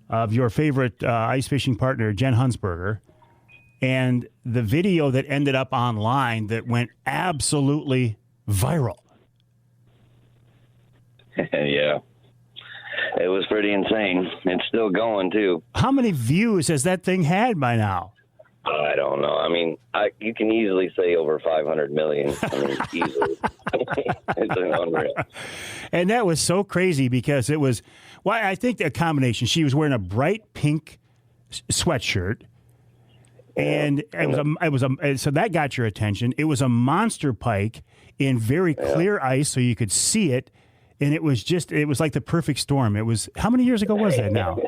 of your favorite ice fishing partner, Jen Hunsberger, and the video that ended up online that went absolutely viral. Yeah. It was pretty insane. It's still going, too. How many views has that thing had by now? I don't know. I mean, you can easily say over 500 million. I mean, easily. It's unreal. And that was so crazy because it was, well, I think a combination. She was wearing a bright pink sweatshirt, and so that got your attention. It was a monster pike in very clear ice, so you could see it, and it was like the perfect storm. It was, how many years ago was that now?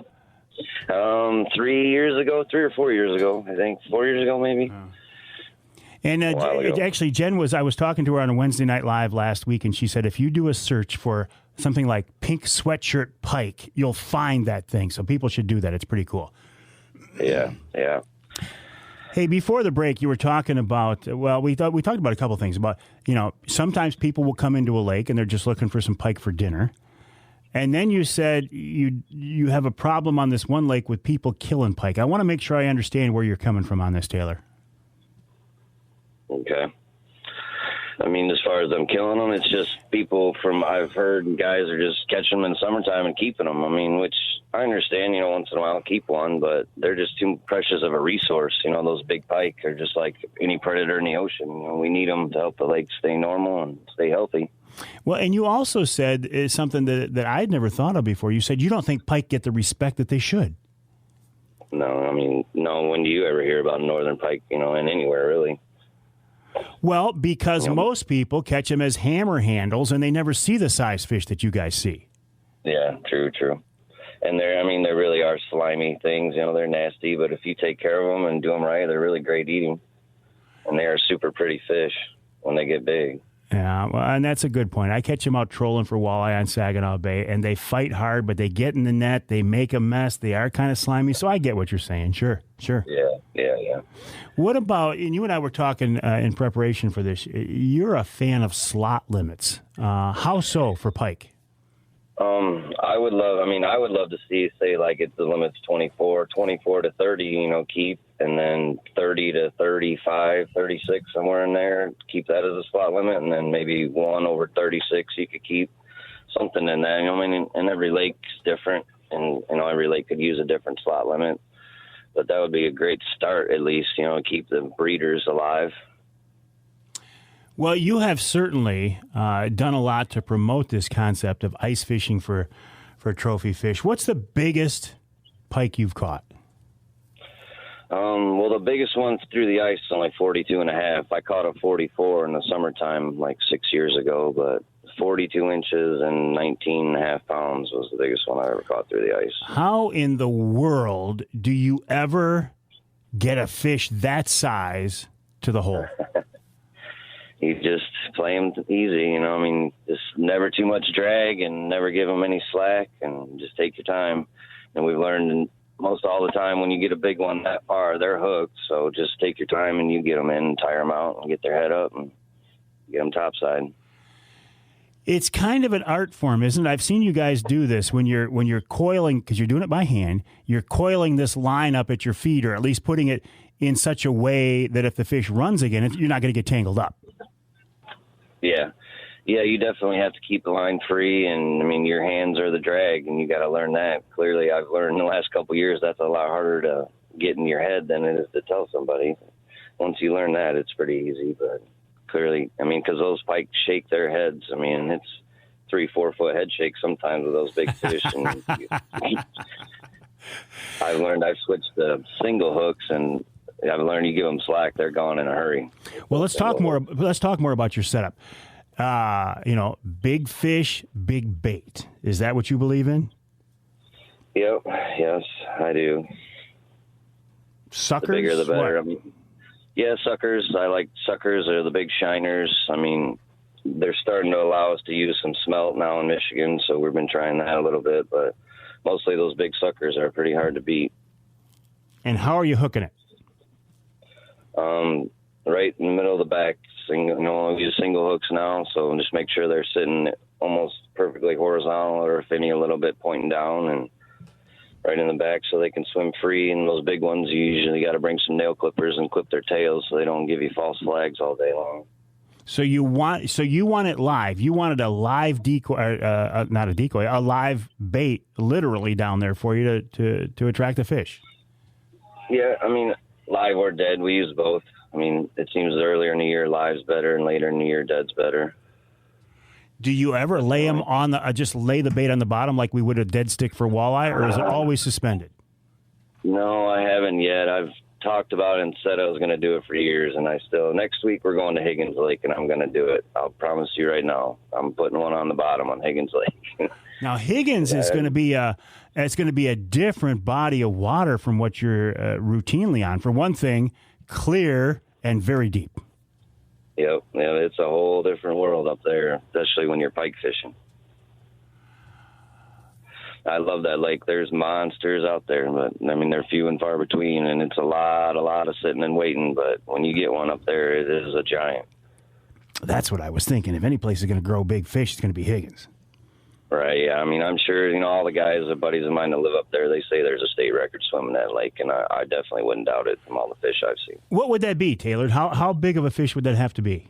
3 years ago, 3 or 4 years ago, I think. 4 years ago, maybe. And actually, Jen I was talking to her on a Wednesday Night Live last week, and she said if you do a search for something like pink sweatshirt pike, you'll find that thing. So people should do that. It's pretty cool. Yeah. Hey, before the break, you were talking about, well, we talked about a couple things about, sometimes people will come into a lake and they're just looking for some pike for dinner. And then you said you have a problem on this one lake with people killing pike. I want to make sure I understand where you're coming from on this, Taylor. Okay. I mean, as far as them killing them, it's just people I've heard guys are just catching them in the summertime and keeping them. I mean, which I understand, once in a while keep one, but they're just too precious of a resource. Those big pike are just like any predator in the ocean. We need them to help the lake stay normal and stay healthy. Well, and you also said something that I'd never thought of before. You said you don't think pike get the respect that they should. No, I mean, no. When do you ever hear about northern pike, in anywhere, really? Well, because most people catch them as hammer handles, and they never see the size fish that you guys see. Yeah, true. And they really are slimy things. They're nasty, but if you take care of them and do them right, they're really great eating. And they are super pretty fish when they get big. Yeah, well, and that's a good point. I catch them out trolling for walleye on Saginaw Bay, and they fight hard, but they get in the net, they make a mess, they are kind of slimy, so I get what you're saying. Sure. Yeah. What about, and you and I were talking in preparation for this, you're a fan of slot limits. How so for pike? I would love to see, say, like it's the limit's 24 to 30, keep, and then 30 to 35, 36, somewhere in there, keep that as a slot limit, and then maybe one over 36 you could keep, something in that. And every lake's different, and every lake could use a different slot limit. But that would be a great start, at least, keep the breeders alive. Well, you have certainly done a lot to promote this concept of ice fishing for trophy fish. What's the biggest pike you've caught? Well, the biggest one through the ice is only 42 and a half. I caught a 44 in the summertime like 6 years ago, but 42 inches and 19 and a half pounds was the biggest one I ever caught through the ice. How in the world do you ever get a fish that size to the hole? You just play them easy, just never too much drag and never give them any slack and just take your time. And we've learned most all the time when you get a big one that far, they're hooked. So just take your time and you get them in, tire them out and get their head up and get them topside. It's kind of an art form, isn't it? I've seen you guys do this when you're coiling, because you're doing it by hand. You're coiling this line up at your feet, or at least putting it in such a way that if the fish runs again, you're not going to get tangled up. Yeah. Yeah, you definitely have to keep the line free, and, I mean, your hands are the drag, and you got to learn that. Clearly, I've learned in the last couple of years that's a lot harder to get in your head than it is to tell somebody. Once you learn that, it's pretty easy, but clearly, I mean, because those pike shake their heads. I mean, it's 3-4 foot head shake sometimes with those big fish. And I've switched to single hooks, and I've learned you give them slack, they're gone in a hurry. Well, let's talk more about your setup. Big fish, big bait. Is that what you believe in? Yep. Yes, I do. Suckers? The bigger, the better. I mean, yeah, suckers. I like suckers. They're the big shiners. I mean, they're starting to allow us to use some smelt now in Michigan, so we've been trying that a little bit. But mostly those big suckers are pretty hard to beat. And how are you hooking it? Right in the middle of the back. We use single hooks now, so just make sure they're sitting almost perfectly horizontal, or if any, a little bit pointing down, and right in the back so they can swim free. And those big ones, you usually got to bring some nail clippers and clip their tails so they don't give you false flags all day long. So you want it live. You wanted a live decoy, not a decoy, a live bait, literally down there for you to attract the fish. Yeah, I mean, live or dead, we use both. I mean, it seems earlier in the year live's better, and later in the year dead's better. Do you ever lay them on just lay the bait on the bottom like we would a dead stick for walleye, or is it always suspended? No, I haven't yet. I've talked about it and said I was going to do it for years, and next week we're going to Higgins Lake, and I'm going to do it. I'll promise you right now. I'm putting one on the bottom on Higgins Lake. Now, Higgins is going to be a different body of water from what you're routinely on. For one thing, clear and very deep. Yep, yeah, it's a whole different world up there, especially when you're pike fishing. I love that lake. There's monsters out there, but I mean they're few and far between, and it's a lot of sitting and waiting. But when you get one up there, it is a giant. That's what I was thinking. If any place is going to grow big fish, it's going to be Higgins. Right. Yeah. I mean, I'm sure all the guys, the buddies of mine that live up there, they say there's a state record swimming that lake, and I definitely wouldn't doubt it from all the fish I've seen. What would that be, Taylor? How big of a fish would that have to be?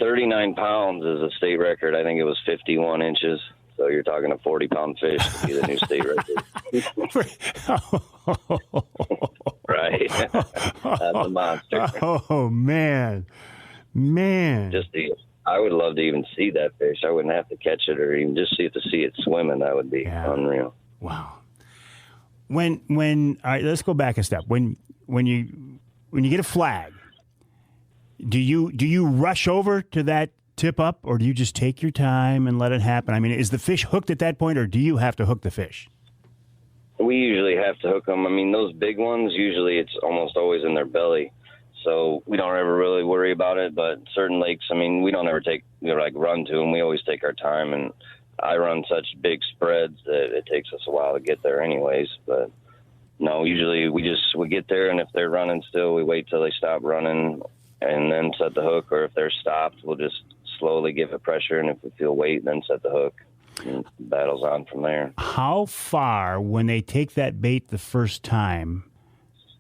39 pounds is a state record. I think it was 51 inches. So you're talking a 40-pound fish to be the new state record. Right. That's a monster. Oh, man. I would love to even see that fish. I wouldn't have to catch it, or even just see it swimming. That would be unreal. Wow. When all right, let's go back a step. When you get a flag, do you rush over to that tip up, or do you just take your time and let it happen? I mean, is the fish hooked at that point, or do you have to hook the fish? We usually have to hook them. I mean, those big ones, usually it's almost always in their belly. So we don't ever really worry about it, but certain lakes, I mean, we don't ever run to them. We always take our time, and I run such big spreads that it takes us a while to get there anyways. But no, usually we get there, and if they're running still, we wait till they stop running and then set the hook, or if they're stopped, we'll just slowly give it pressure, and if we feel weight, then set the hook. And the battle's on from there. How far, when they take that bait the first time,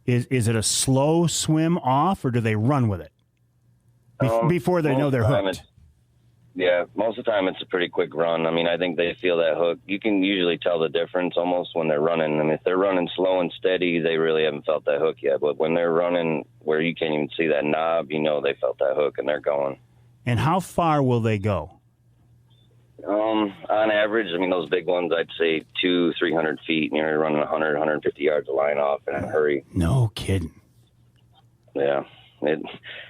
is it a slow swim off, or do they run with it before they know they're hooked? Yeah, most of the time it's a pretty quick run. I mean, I think they feel that hook. You can usually tell the difference almost when they're running. I mean, if they're running slow and steady, they really haven't felt that hook yet. But when they're running where you can't even see that knob, they felt that hook and they're going. And how far will they go? On average, I mean, those big ones, I'd say 200-300 feet, and you're running 100-150 yards of line off in a hurry. No kidding. Yeah.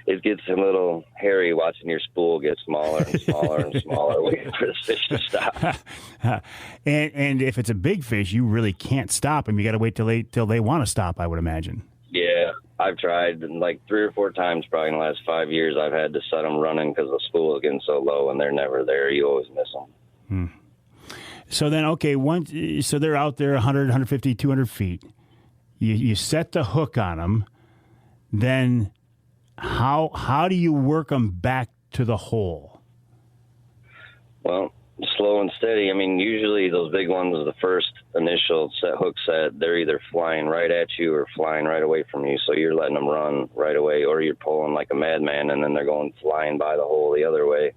It gets a little hairy watching your spool get smaller and smaller and smaller, waiting for the fish to stop. And if it's a big fish, you really can't stop them. You got to wait till they want to stop, I would imagine. Yeah, I've tried like 3 or 4 times probably in the last 5 years. I've had to set them running because the spool is getting so low, and they're never there. You always miss them. So then, okay, so they're out there 100, 150, 200 feet. You set the hook on them. Then how do you work them back to the hole? Well, slow and steady. I mean, usually those big ones, the first initial hook set, they're either flying right at you or flying right away from you. So you're letting them run right away, or you're pulling like a madman, and then they're going flying by the hole the other way.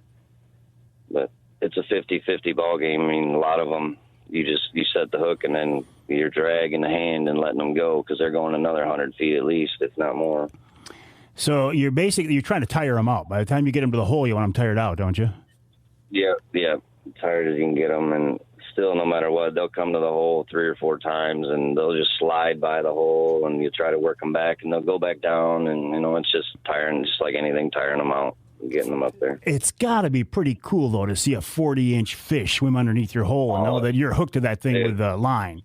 But it's a 50-50 ball game. I mean, a lot of them, you set the hook, and then you're dragging the hand and letting them go because they're going another 100 feet at least, if not more. So you're trying to tire them out. By the time you get them to the hole, you want them tired out, don't you? Yeah. Tired as you can get them, and still, no matter what, they'll come to the hole 3 or 4 times, and they'll just slide by the hole, and you try to work them back, and they'll go back down, and it's just tiring, just like anything, tiring them out and getting them up there. It's got to be pretty cool though to see a 40-inch fish swim underneath your hole and know that you're hooked to that thing with a line.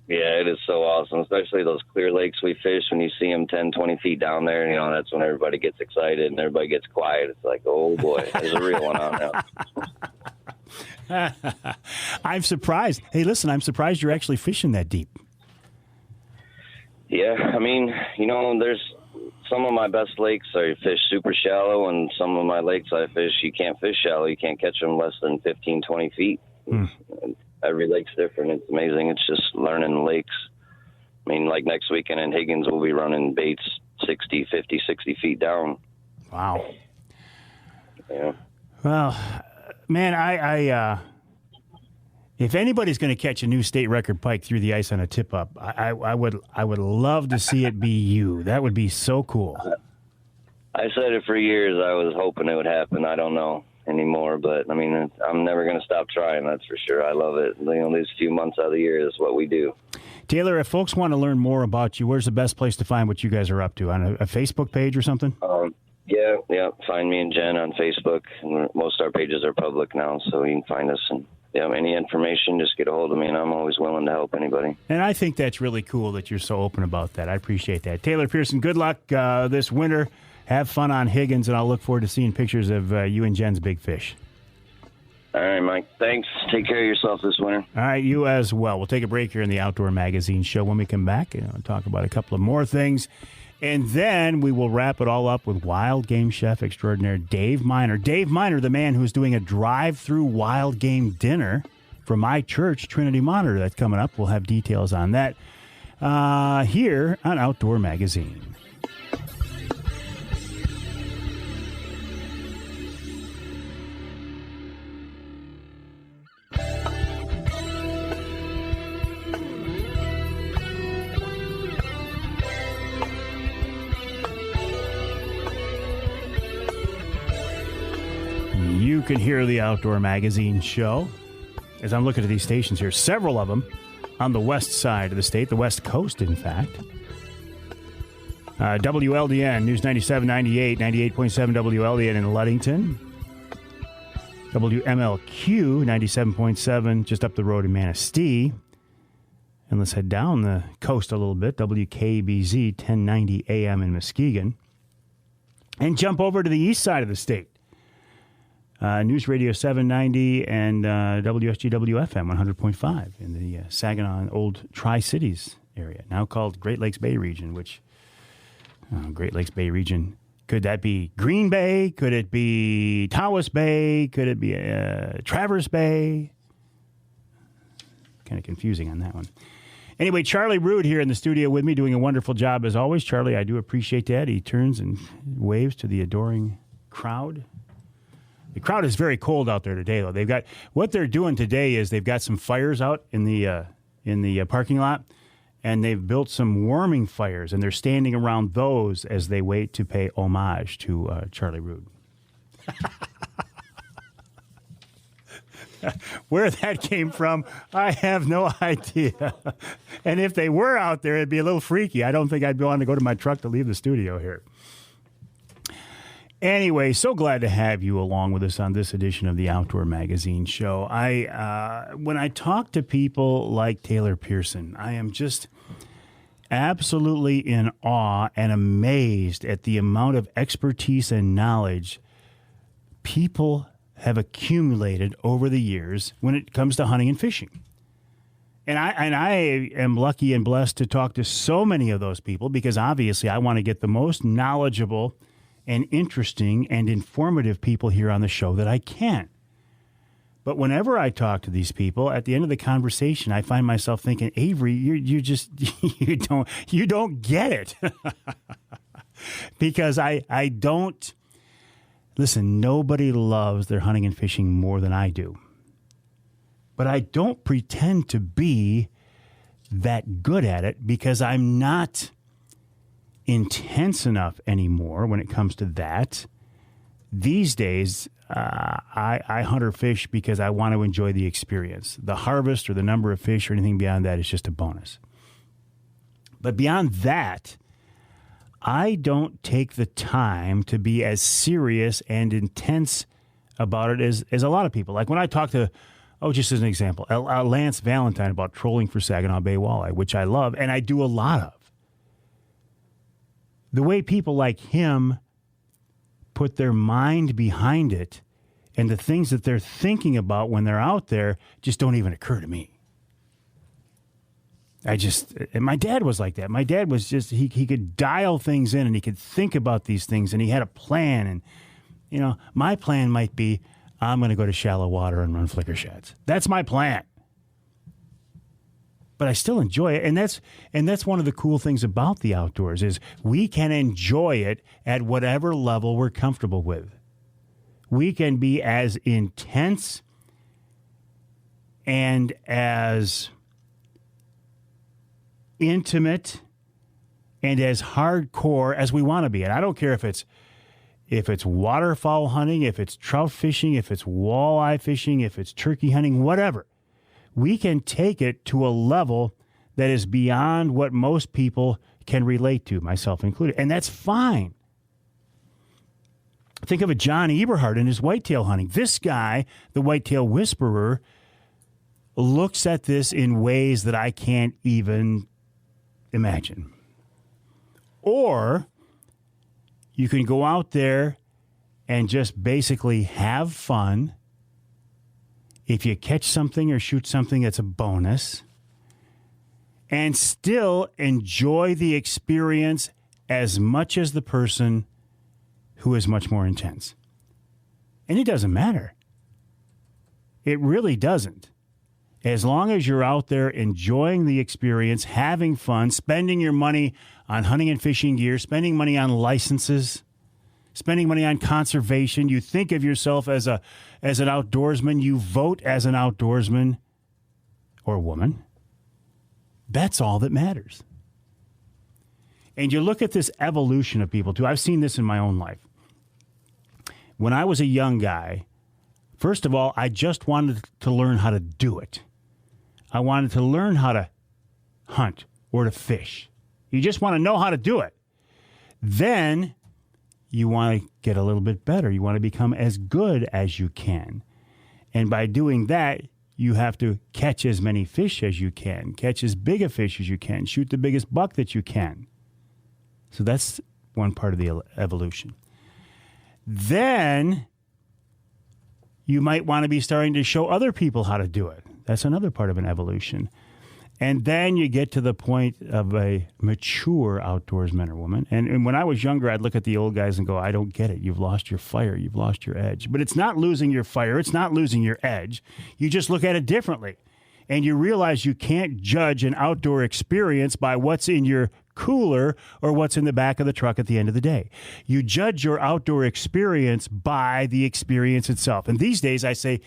Yeah, it is so awesome, especially those clear lakes we fish. When you see them 10, 20 feet down there, that's when everybody gets excited and everybody gets quiet. It's like, oh boy, there's a real one on now. I'm surprised. Hey, listen, I'm surprised you're actually fishing that deep. Yeah, I mean, there's some of my best lakes I fish super shallow, and some of my lakes I fish, you can't fish shallow. You can't catch them less than 15, 20 feet. Every lake's different. It's amazing. It's just learning the lakes. I mean, like next weekend in Higgins, we'll be running baits 60, 50, 60 feet down. Wow. Yeah. Well, man, I if anybody's going to catch a new state record pike through the ice on a tip-up, I would love to see it be you. That would be so cool. I said it for years. I was hoping it would happen. I don't know anymore, but I mean, I'm never going to stop trying. That's for sure. I love it. These few months out of the year is what we do. Taylor, if folks want to learn more about you, where's the best place to find what you guys are up to? On a Facebook page or something? Yeah. Find me and Jen on Facebook. Most of our pages are public now, so you can find us. And any information, just get a hold of me, and I'm always willing to help anybody. And I think that's really cool that you're so open about that. I appreciate that. Taylor Pearson, good luck this winter. Have fun on Higgins, and I'll look forward to seeing pictures of you and Jen's big fish. All right, Mike. Thanks. Take care of yourself this winter. All right, you as well. We'll take a break here in the Outdoor Magazine show. When we come back, we'll talk about a couple of more things. And then we will wrap it all up with wild game chef extraordinaire Dave Miner. Dave Miner, the man who's doing a drive-through wild game dinner for my church, Trinity Monitor. That's coming up. We'll have details on that here on Outdoor Magazine. You can hear the Outdoor Magazine show as I'm looking at these stations here. Several of them on the west side of the state, the west coast, in fact. WLDN, News 97.98, 98.7 WLDN in Ludington. WMLQ, 97.7, just up the road in Manistee. And let's head down the coast a little bit. WKBZ, 1090 AM in Muskegon. And jump over to the east side of the state. News Radio 790 and WSGW-FM 100.5 in the Saginaw Old Tri-Cities area, now called Great Lakes Bay Region, which, Great Lakes Bay Region, could that be Green Bay? Could it be Tawas Bay? Could it be Traverse Bay? Kind of confusing on that one. Anyway, Charlie Rood here in the studio with me, doing a wonderful job as always. Charlie, I do appreciate that. He turns and waves to the adoring crowd. The crowd is very cold out there today, though. They've got what they're doing today is they've got some fires out in the parking lot, and they've built some warming fires, and they're standing around those as they wait to pay homage to Charlie Rood. Where that came from, I have no idea. And if they were out there, it'd be a little freaky. I don't think I'd be wanting to go to my truck to leave the studio here. Anyway, so glad to have you along with us on this edition of the Outdoor Magazine show. When I talk to people like Taylor Pearson, I am just absolutely in awe and amazed at the amount of expertise and knowledge people have accumulated over the years when it comes to hunting and fishing. And I am lucky and blessed to talk to so many of those people because obviously I want to get the most knowledgeable and interesting and informative people here on the show that I can. But whenever I talk to these people, at the end of the conversation, I find myself thinking, Avery, you just you don't get it. Because I don't listen, nobody loves their hunting and fishing more than I do. But I don't pretend to be that good at it because I'm not intense enough anymore when it comes to that. These days, I hunt or fish because I want to enjoy the experience. The harvest or the number of fish or anything beyond that is just a bonus. But beyond that, I don't take the time to be as serious and intense about it as a lot of people. Like when I talk to, just as an example, Lance Valentine about trolling for Saginaw Bay walleye, which I love and I do a lot of. The way people like him put their mind behind it and the things that they're thinking about when they're out there just don't even occur to me. And my dad was like that. My dad was just, he could dial things in and he could think about these things and he had a plan. And, my plan might be, I'm going to go to shallow water and run flicker shads. That's my plan. But I still enjoy it. And that's one of the cool things about the outdoors is we can enjoy it at whatever level we're comfortable with. We can be as intense and as intimate and as hardcore as we want to be. And I don't care if it's waterfowl hunting, if it's trout fishing, if it's walleye fishing, if it's turkey hunting, whatever. We can take it to a level that is beyond what most people can relate to, myself included. And that's fine. Think of a John Eberhard and his whitetail hunting. This guy, the whitetail whisperer, looks at this in ways that I can't even imagine. Or you can go out there and just basically have fun. If you catch something or shoot something, it's a bonus. And still enjoy the experience as much as the person who is much more intense. And it doesn't matter. It really doesn't. As long as you're out there enjoying the experience, having fun, spending your money on hunting and fishing gear, spending money on licenses, spending money on conservation, you think of yourself as an outdoorsman, you vote as an outdoorsman or woman, that's all that matters. And you look at this evolution of people, too. I've seen this in my own life. When I was a young guy, first of all, I just wanted to learn how to do it. I wanted to learn how to hunt or to fish. You just want to know how to do it. Then you want to get a little bit better. You want to become as good as you can. And by doing that, you have to catch as many fish as you can, catch as big a fish as you can, shoot the biggest buck that you can. So that's one part of the evolution. Then you might want to be starting to show other people how to do it. That's another part of an evolution. And then you get to the point of a mature outdoorsman or woman. And when I was younger, I'd look at the old guys and go, I don't get it. You've lost your fire. You've lost your edge. But it's not losing your fire. It's not losing your edge. You just look at it differently. And you realize you can't judge an outdoor experience by what's in your cooler or what's in the back of the truck at the end of the day. You judge your outdoor experience by the experience itself. And these days I say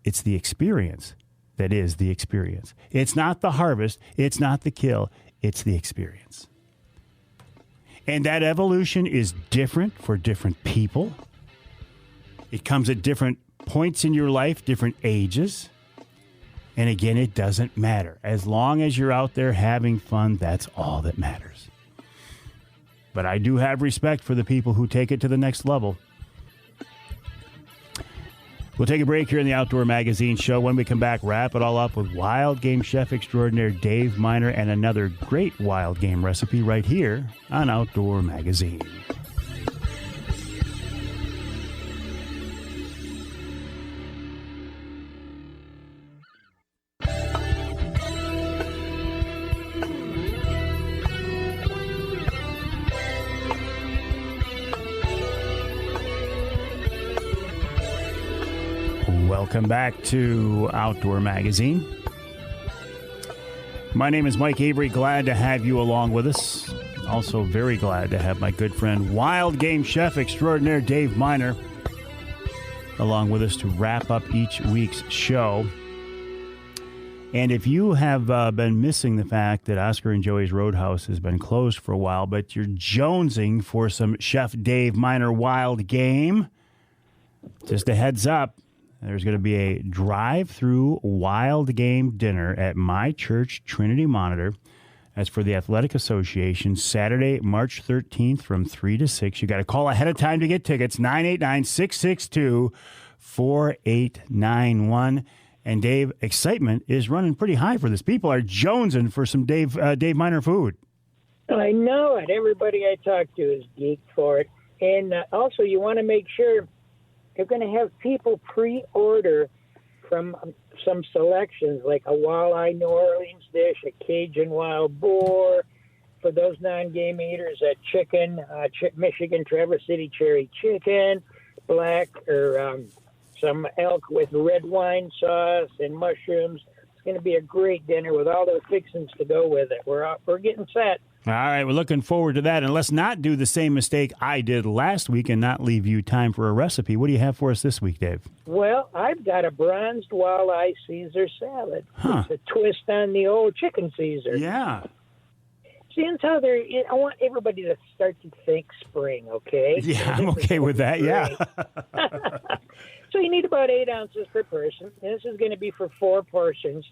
it's the experience that is the experience. It's not the harvest. It's not the kill. It's the experience. And that evolution is different for different people. It comes at different points in your life, different ages. And again, it doesn't matter. As long as you're out there having fun, that's all that matters. But I do have respect for the people who take it to the next level. We'll take a break here in the Outdoor Magazine show. When we come back, wrap it all up with wild game chef extraordinaire Dave Miner and another great wild game recipe right here on Outdoor Magazine. Welcome back to Outdoor Magazine. My name is Mike Avery. Glad to have you along with us. Also very glad to have my good friend, wild game chef extraordinaire Dave Miner, along with us to wrap up each week's show. And if you have been missing the fact that Oscar and Joey's Roadhouse has been closed for a while, but you're jonesing for some Chef Dave Miner wild game, just a heads up, there's going to be a drive-through wild game dinner at my church, Trinity Monitor. That's for the Athletic Association, Saturday, March 13th from 3 to 6. You got to call ahead of time to get tickets, 989-662-4891. And Dave, excitement is running pretty high for this. People are jonesing for some Dave Miner food. I know it. Everybody I talk to is geeked for it. And also, you want to make sure you're going to have people pre-order from some selections, like a walleye New Orleans dish, a Cajun wild boar. For those non-game eaters, a chicken, Michigan Traverse City cherry chicken, black or some elk with red wine sauce and mushrooms. It's going to be a great dinner with all those fixings to go with it. We're getting set. All right, we're looking forward to that. And let's not do the same mistake I did last week and not leave you time for a recipe. What do you have for us this week, Dave? Well, I've got a bronzed walleye Caesar salad. Huh. It's a twist on the old chicken Caesar. Yeah. Seeing how I want everybody to start to think spring, okay? Yeah, I'm okay with that, yeah. So you need about 8 ounces per person. And this is going to be for 4 portions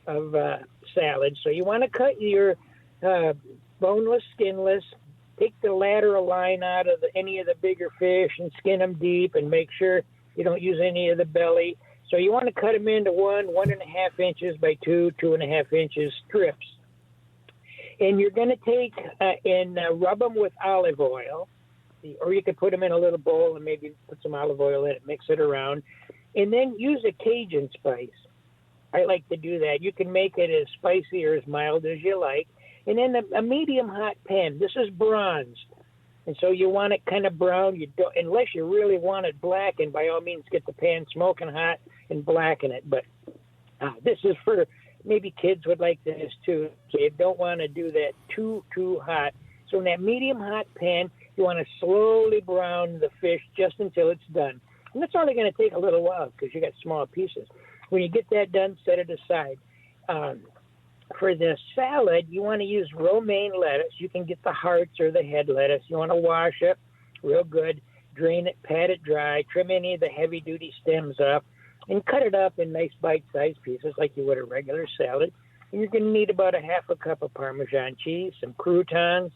of salad. So you want to cut your boneless, skinless, take the lateral line out of any of the bigger fish and skin them deep and make sure you don't use any of the belly. So you want to cut them into 1.5 inches by 2.5 inches strips. And you're going to take and rub them with olive oil, or you could put them in a little bowl and maybe put some olive oil in it, mix it around, and then use a Cajun spice. I like to do that. You can make it as spicy or as mild as you like. And then a medium hot pan. This is bronzed, and so you want it kind of brown. You don't, unless you really want it black, and by all means get the pan smoking hot and blacken it. But this is for maybe kids would like this too. So you don't want to do that too hot. So in that medium hot pan, you want to slowly brown the fish just until it's done. And that's only going to take a little while because you got small pieces. When you get that done, set it aside. For the salad, you want to use romaine lettuce. You can get the hearts or the head lettuce. You want to wash it real good, drain it, pat it dry, trim any of the heavy-duty stems up, and cut it up in nice bite-sized pieces like you would a regular salad. And you're going to need about 1/2 cup of Parmesan cheese, some croutons.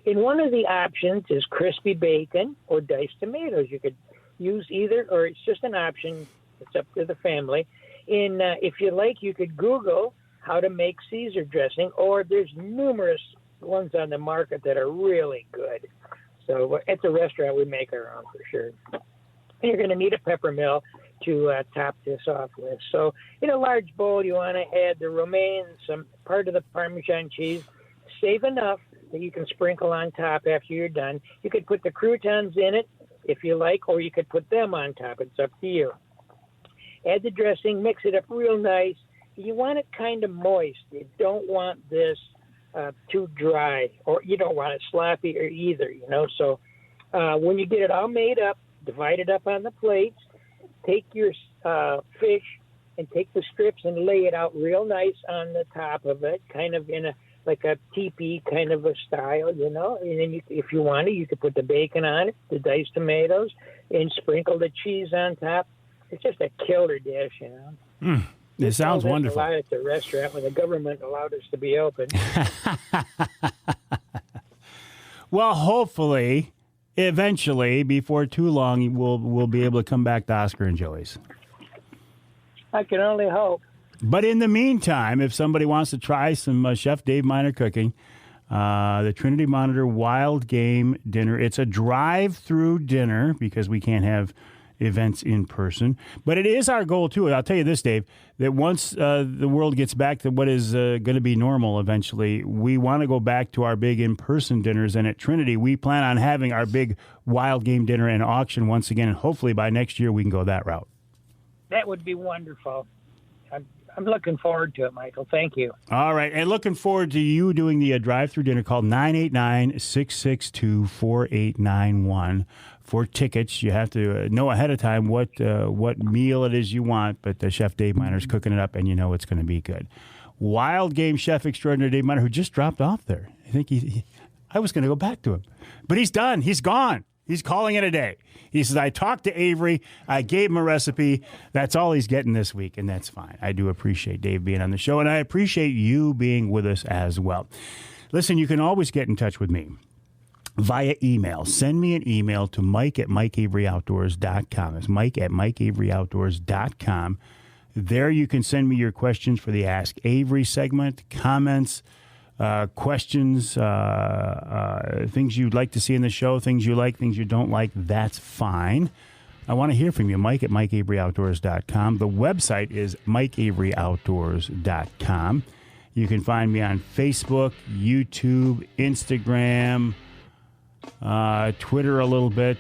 And one of the options is crispy bacon or diced tomatoes. You could use either, or it's just an option. It's up to the family. And if you like, you could Google how to make Caesar dressing, or there's numerous ones on the market that are really good. So at the restaurant, we make our own for sure. And you're going to need a pepper mill to top this off with. So in a large bowl, you want to add the romaine, some part of the Parmesan cheese, save enough that you can sprinkle on top after you're done. You could put the croutons in it if you like, or you could put them on top. It's up to you. Add the dressing, mix it up real nice. You want it kind of moist. You don't want this too dry, or you don't want it sloppy or either, you know. So when you get it all made up, divide it up on the plates, take your fish and take the strips and lay it out real nice on the top of it, kind of in like a teepee kind of a style, you know. And then if you want to, you could put the bacon on it, the diced tomatoes, and sprinkle the cheese on top. It's just a killer dish, you know. It sounds wonderful. At the restaurant when the government allowed us to be open. Well, hopefully, eventually, before too long, we'll be able to come back to Oscar and Joey's. I can only hope. But in the meantime, if somebody wants to try some Chef Dave Miner cooking, the Trinity Monitor Wild Game Dinner, it's a drive-through dinner because we can't have events in person. But it is our goal, too. I'll tell you this, Dave, that once the world gets back to what is going to be normal eventually, we want to go back to our big in-person dinners. And at Trinity, we plan on having our big wild game dinner and auction once again. And hopefully by next year, we can go that route. That would be wonderful. I'm looking forward to it, Michael. Thank you. All right. And looking forward to you doing the drive-through dinner. Call 989-662-4891 for tickets. You have to know ahead of time what meal it is you want, but Chef Dave Miner's cooking it up, and you know it's going to be good. Wild game chef extraordinaire Dave Miner, who just dropped off there. I think I was going to go back to him. But he's done. He's gone. He's calling it a day. He says, I talked to Avery. I gave him a recipe. That's all he's getting this week, and that's fine. I do appreciate Dave being on the show, and I appreciate you being with us as well. Listen, you can always get in touch with me via email. Send me an email to mike@mikeaveryoutdoors.com. It's mike@mikeaveryoutdoors.com. There you can send me your questions for the Ask Avery segment, comments, questions, things you'd like to see in the show, things you like, things you don't like, that's fine. I want to hear from you, mike@mikeaveryoutdoors.com. The website is mikeaveryoutdoors.com. You can find me on Facebook, YouTube, Instagram, Twitter a little bit,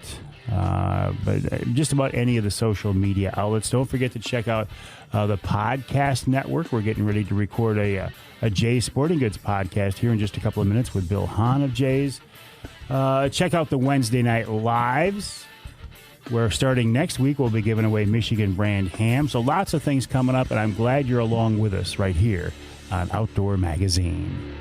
but just about any of the social media outlets. Don't forget to check out the podcast network. We're getting ready to record a Jay's Sporting Goods podcast here in just a couple of minutes with Bill Hahn of Jay's. Check out the Wednesday Night Lives, where starting next week we'll be giving away Michigan brand ham. So lots of things coming up, and I'm glad you're along with us right here on Outdoor Magazine.